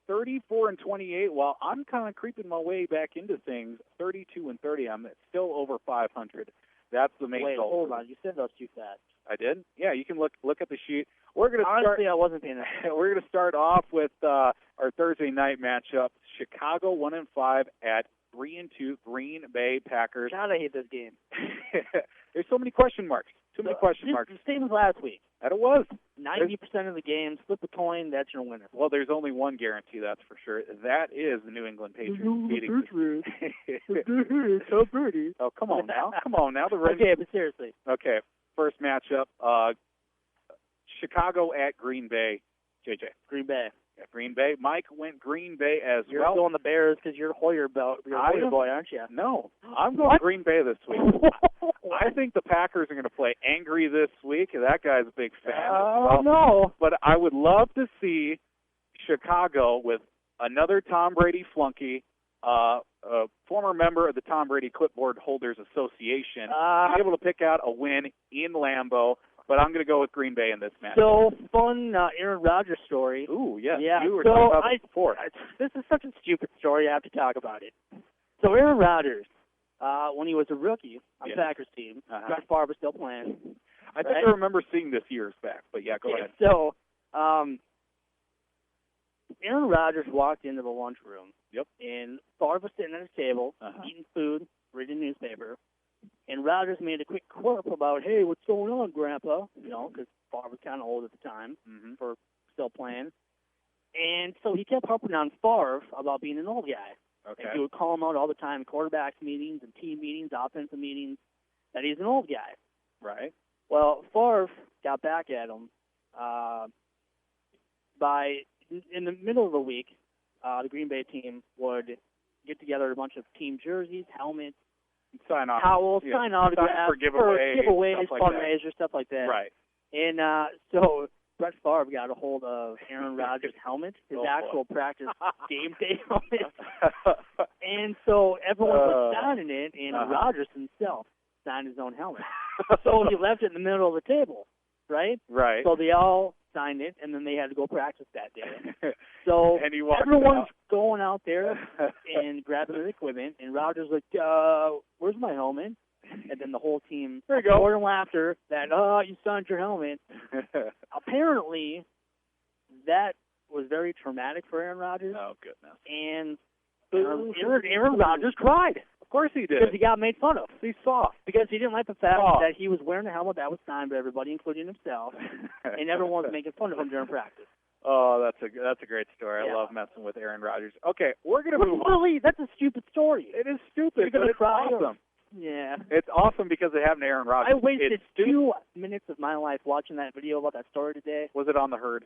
34-28. While I'm kind of creeping my way back into things, 32-30. I'm still over 500. That's the main goal. Hold on. You said those too fast. I did? Yeah, you can look at the sheet. We're going to Honestly, I wasn't paying attention. We're going to start off with our Thursday night matchup. Chicago 1-5 at 3-2 Green Bay Packers. God, I hate this game. There's so many question marks. Too many question marks. The same as last week. That it was. 90% of the games, flip a coin, that's your winner. Well, there's only one guarantee, that's for sure. That is the New England Patriots beating. So pretty. Oh, come on now. Okay, but seriously. Okay, first matchup, Chicago at Green Bay. JJ. Green Bay. Green Bay. Mike went Green Bay as You're well. going the Bears because you're a Hoyer boy, aren't you? No, I'm going Green Bay this week. I think the Packers are going to play angry this week. That guy's a big fan. Oh, no. But I would love to see Chicago with another Tom Brady flunky, a former member of the Tom Brady Clipboard Holders Association, be able to pick out a win in Lambeau. But I'm going to go with Green Bay in this match. So, fun Aaron Rodgers story. Ooh, yes. Yeah, You were so talking about this before. This is such a stupid story. I have to talk about it. So, Aaron Rodgers, when he was a rookie on the Packers team, Brett Favre was still playing. I think I remember seeing this years back. But, yeah, go ahead. So, Aaron Rodgers walked into the lunchroom. Yep. And Favre was sitting at his table, eating food, reading newspaper. And Rodgers made a quick quirk about, hey, what's going on, Grandpa? You know, because Favre was kind of old at the time for still playing. And so he kept harping on Favre about being an old guy. Okay. And he would call him out all the time, quarterbacks meetings and team meetings, offensive meetings, that he's an old guy. Right. Well, Favre got back at him in the middle of the week. The Green Bay team would get together a bunch of team jerseys, helmets, sign off, towels, sign autographs, for giveaways, giveaways, fundraisers, stuff like that. Right. And so Brett Favre got a hold of Aaron Rodgers' helmet, his actual practice game day helmet. And so everyone was signing it, and Rodgers himself signed his own helmet. So he left it in the middle of the table, right? Right. So they all signed it, and then they had to go practice that day. So and he walked everyone's out. going out there and grabbing the equipment, and Rodgers like, where's my helmet? And then the whole team, there you go, roared in laughter that, you signed your helmet. Apparently, that was very traumatic for Aaron Rodgers. Oh, goodness. And Aaron Rodgers cried. Of course he did. Because he got made fun of. He's soft. Because he didn't like the fact that he was wearing a helmet that was signed by everybody, including himself, and everyone was making fun of him during practice. Oh, that's a great story. I love messing with Aaron Rodgers. Okay, we're going to move on. Really, that's a stupid story. It is stupid, but it's awesome. Yeah. It's awesome because they have an Aaron Rodgers. I wasted 2 minutes of my life watching that video about that story today. Was it on the herd?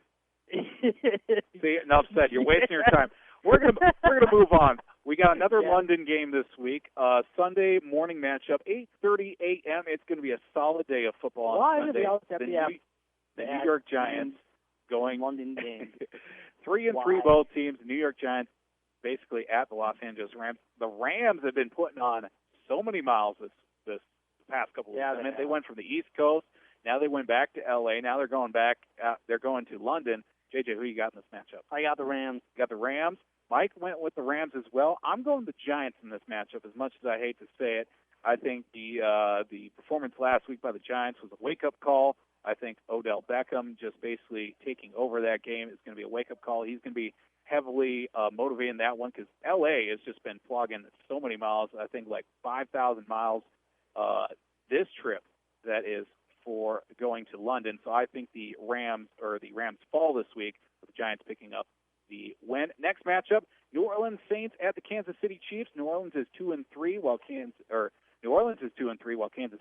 See, enough said. You're wasting your time. We're gonna move on. We got another London game this week. Sunday morning matchup, 8:30 a.m. It's going to be a solid day of football on Sunday. The New York Giants going London game. 3-3 both teams. New York Giants basically at the Los Angeles Rams. The Rams have been putting on so many miles this past couple of weeks. I mean, they went from the East Coast. Now they went back to L.A. Now they're going back. They're going to London. JJ, who you got in this matchup? I got the Rams. Got the Rams. Mike went with the Rams as well. I'm going the Giants in this matchup. As much as I hate to say it, I think the performance last week by the Giants was a wake-up call. I think Odell Beckham just basically taking over that game is going to be a wake-up call. He's going to be heavily motivating that one because L.A. has just been plugging so many miles. I think like 5,000 miles this trip that is for going to London. So I think the Rams fall this week with the Giants picking up the win. Next matchup, New Orleans Saints at the Kansas City Chiefs. New Orleans is 2-3 while Kansas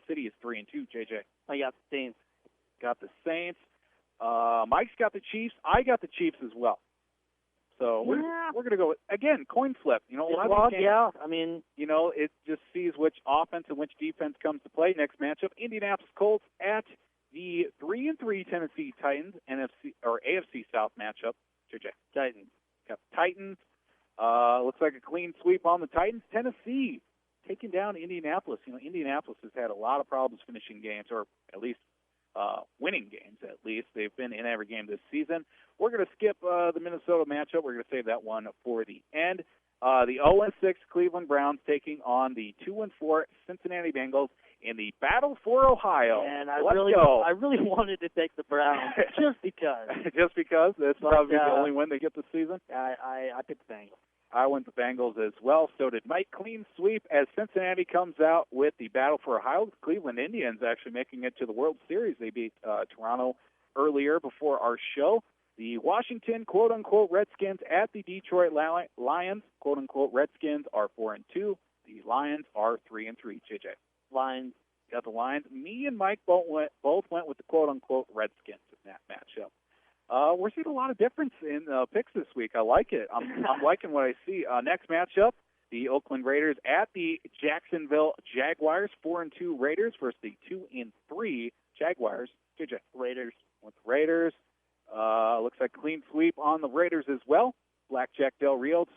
City is 3-2. JJ, I got the Saints. Got the Saints. Mike's got the Chiefs. I got the Chiefs as well. So we're going to go with, again, coin flip. You know, I mean, you know, it just sees which offense and which defense comes to play. Next matchup, Indianapolis Colts at the 3-3 Tennessee Titans, AFC South matchup. JJ. Titans. Got Titans. Looks like a clean sweep on the Titans. Tennessee taking down Indianapolis. You know, Indianapolis has had a lot of problems finishing games, or at least winning games, at least. They've been in every game this season. We're going to skip the Minnesota matchup. We're going to save that one for the end. The 0-6 Cleveland Browns taking on the 2-4 Cincinnati Bengals in the battle for Ohio. And I Let's really go. wanted to take the Browns just because. Just because? That's probably the only win they get this season? I picked the Bengals. I went the Bengals as well. So did Mike. Clean sweep as Cincinnati comes out with the battle for Ohio. The Cleveland Indians actually making it to the World Series. They beat Toronto earlier before our show. The Washington, quote-unquote, Redskins at the Detroit Lions, quote-unquote, Redskins are 4-2. The Lions are 3-3. JJ. Lions. Got the Lions. Me and Mike both went with the quote-unquote Redskins in that matchup. We're seeing a lot of difference in picks this week. I like it. I'm liking what I see. Next matchup, the Oakland Raiders at the Jacksonville Jaguars. 4-2 Raiders versus the 2-3 Jaguars. JJ. Raiders. With the Raiders. Looks like clean sweep on the Raiders as well. Blackjack Del Rio's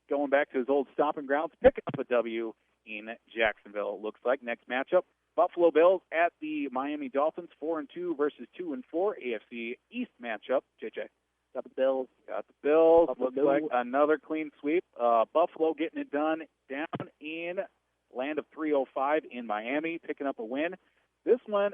going back to his old stomping grounds, picking up a W in Jacksonville. Looks like next matchup, Buffalo Bills at the Miami Dolphins, 4-2 versus 2-4 AFC East matchup. JJ. Got the Bills. Got the Bills. Buffalo Looks like another clean sweep. Buffalo getting it done down in land of 305 in Miami, picking up a win. This one,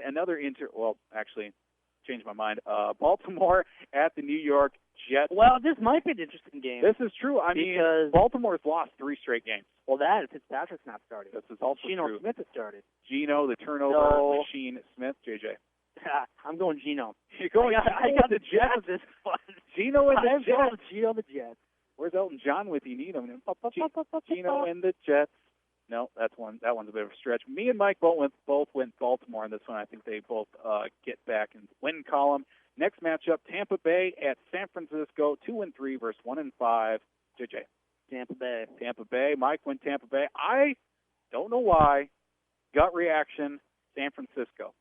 changed my mind. Baltimore at the New York Jets. Well, this might be an interesting game. This is true. I mean, Baltimore's lost 3 straight games. Well, that and Fitzpatrick's not starting. This is also Geno true. Smith has started. Geno, the turnover machine, Smith, JJ. I'm going Geno. You're going I got the Jets. This fun. Geno and the Jets. Geno the Jets. Where's Elton John with you? Need him. Geno and the Jets. No, that one's a bit of a stretch. Me and Mike both went Baltimore on this one. I think they both get back in the win column. Next matchup, Tampa Bay at San Francisco, 2-3 versus 1-5. JJ. Tampa Bay. Tampa Bay. Mike went Tampa Bay. I don't know why. Gut reaction, San Francisco.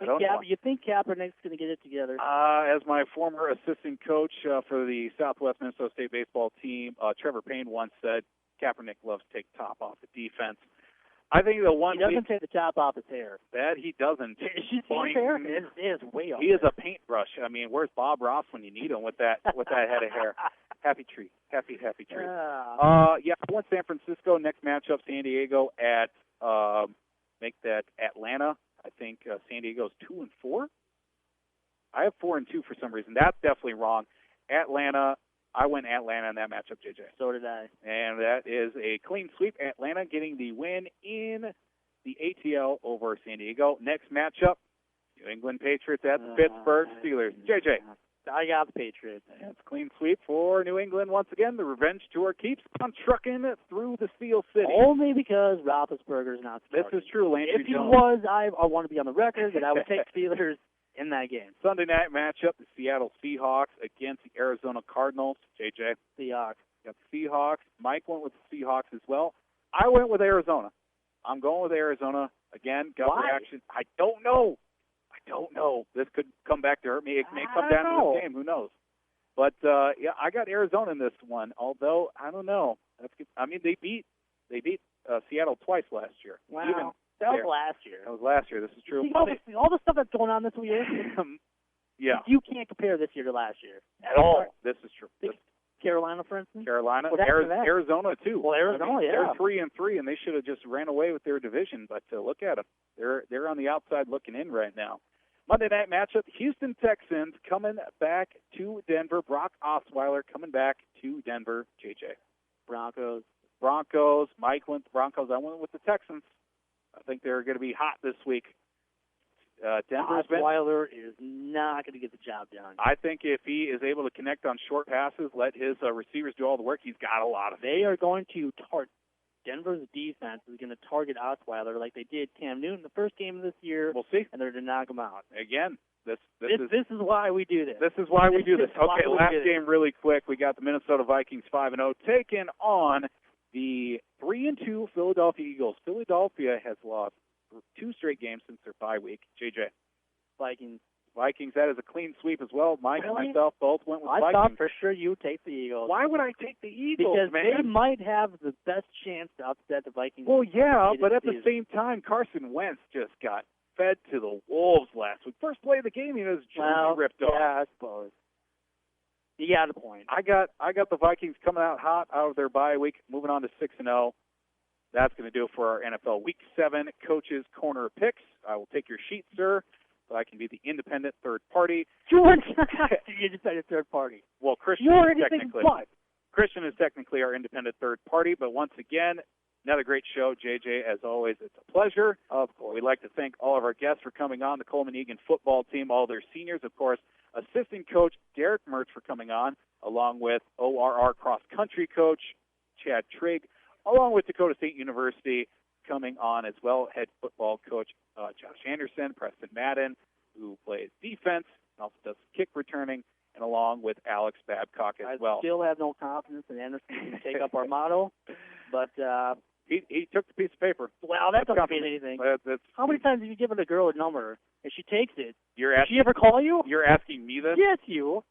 You think Kaepernick's going to get it together? As my former assistant coach for the Southwest Minnesota State baseball team, Trevor Payne once said, Kaepernick loves to take top off the defense. I think the one he doesn't take the top off his hair. That he doesn't. His hair is way off. He is a paintbrush. I mean, where's Bob Ross when you need him with that head of hair? Happy tree. Happy tree. I went San Francisco. Next matchup, San Diego at make that Atlanta. I think San Diego's 2-4. I have 4-2 for some reason. That's definitely wrong. Atlanta. I went Atlanta in that matchup, JJ. So did I. And that is a clean sweep. Atlanta getting the win in the ATL over San Diego. Next matchup, New England Patriots at the Pittsburgh Steelers. JJ. I got the Patriots. That's a clean sweep for New England once again. The revenge tour keeps on trucking through the Steel City. Only because Roethlisberger's not starting. This is true, Landry If he Jones. was, I want to be on the record that I would take Steelers in that game. Sunday night matchup, the Seattle Seahawks against the Arizona Cardinals. JJ. Seahawks. Got the Seahawks. Mike went with the Seahawks as well. I went with Arizona. I'm going with Arizona. Again, gut reaction. I don't know. This could come back to hurt me. It may come down to this game. Who knows? But, I got Arizona in this one, although I don't know. That's good. I mean, they beat Seattle twice last year. Wow. That was last year. That was last year. This is true. See, all the stuff that's going on this year, yeah. You can't compare this year to last year. At all. This is true. Carolina, for instance? Carolina. Well, Arizona, too. Well, Arizona, They're 3-3, and they should have just ran away with their division. But look at them. They're on the outside looking in right now. Monday night matchup, Houston Texans coming back to Denver. Brock Osweiler coming back to Denver. JJ. Broncos. Mike went the Broncos. I went with the Texans. I think they're going to be hot this week. Osweiler is not going to get the job done. I think if he is able to connect on short passes, let his receivers do all the work, he's got a lot of it. They are going to Denver's defense is going to target Osweiler like they did Cam Newton the first game of this year. We'll see. And they're going to knock him out. Again, this is why we do this. This is why we do this. Okay, last game really quick. We got the Minnesota Vikings 5-0 taking on the 3-2 Philadelphia Eagles. Philadelphia has lost 2 straight games since their bye week. JJ. Vikings, that is a clean sweep as well. Mike and myself both went with Vikings. I thought for sure you would take the Eagles. Why would I take the Eagles, because man? they might have the best chance to upset the Vikings. Well, yeah, but at the same time, Carson Wentz just got fed to the wolves last week. First play of the game, he was ripped off. Yeah, I suppose. You got a point. I got the Vikings coming out hot out of their bye week, moving on to 6-0. That's going to do it for our NFL Week 7 Coaches Corner picks. I will take your sheet, sir, so I can be the independent third party. You decided third party. Well, Christian is technically our independent third party, but once again, another great show, JJ. As always, it's a pleasure. Of course, we'd like to thank all of our guests for coming on, the Coleman Egan football team, all their seniors, of course, assistant coach Derek Mertz for coming on, along with ORR cross-country coach Chad Trigg, along with Dakota State University coming on as well, head football coach Josh Anderson, Preston Madden, who plays defense and also does kick returning, and along with Alex Babcock as well. I still have no confidence in Anderson to take up our motto, but he took the piece of paper. Well, that doesn't mean anything. How many times have you given a girl a number and she takes it? Did she ever call you? You're asking me this? Yes, you.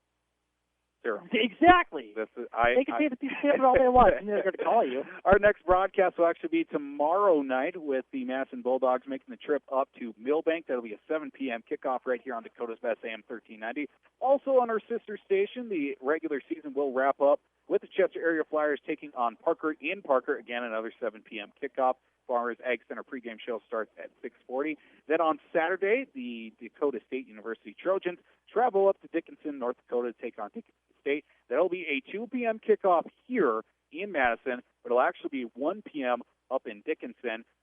Zero. Exactly. They can take the piece of paper all they want, and they're going to call you. Our next broadcast will actually be tomorrow night with the Madison Bulldogs making the trip up to Millbank. That'll be a 7 p.m. kickoff right here on Dakota's Best AM 1390. Also on our sister station, the regular season will wrap up with the Chester Area Flyers taking on Parker in Parker. Again, another 7 p.m. kickoff. Farmers Ag Center pregame show starts at 6:40. Then on Saturday, the Dakota State University Trojans travel up to Dickinson, North Dakota to take on Dickinson State. That'll be a 2 p.m. kickoff here in Madison, but it'll actually be 1 p.m. up in Dickinson.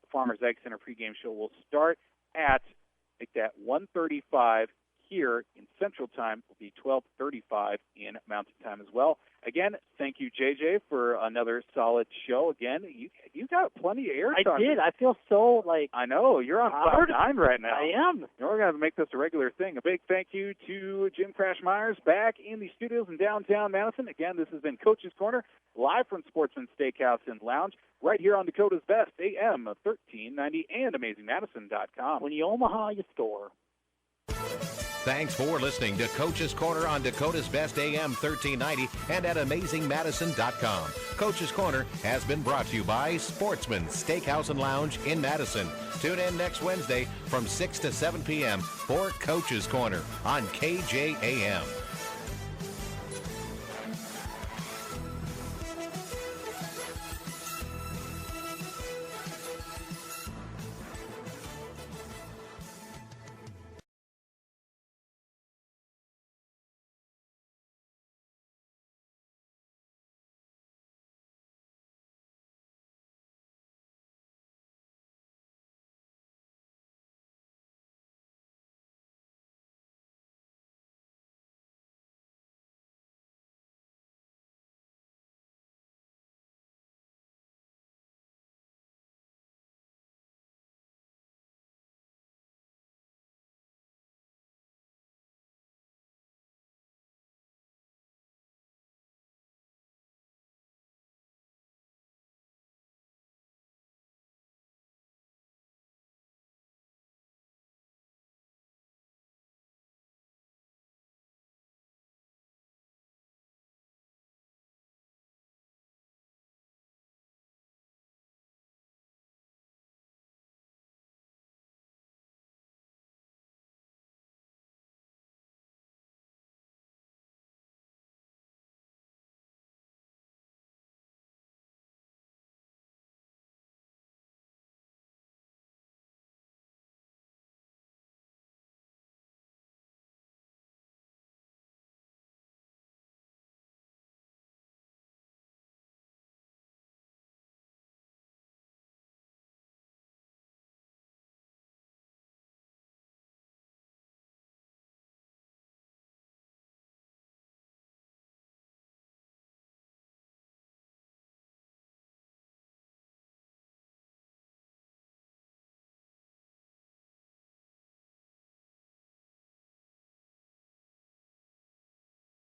The Farmers Ag Center pregame show will start at 1:35 here in Central Time. Will be 12:35 in Mountain Time as well. Again, thank you, JJ, for another solid show. Again, you got plenty of airtime. I did. I feel so I know you're on cloud nine right now. I am. We're going to make this a regular thing. A big thank you to Jim Crash Myers back in the studios in downtown Madison. Again, this has been Coach's Corner, live from Sportsman Steakhouse and Lounge, right here on Dakota's Best, AM 1390 and AmazingMadison.com. When you Omaha, you store. Thanks for listening to Coach's Corner on Dakota's Best AM 1390 and at AmazingMadison.com. Coach's Corner has been brought to you by Sportsman Steakhouse and Lounge in Madison. Tune in next Wednesday from 6 to 7 p.m. for Coach's Corner on KJAM.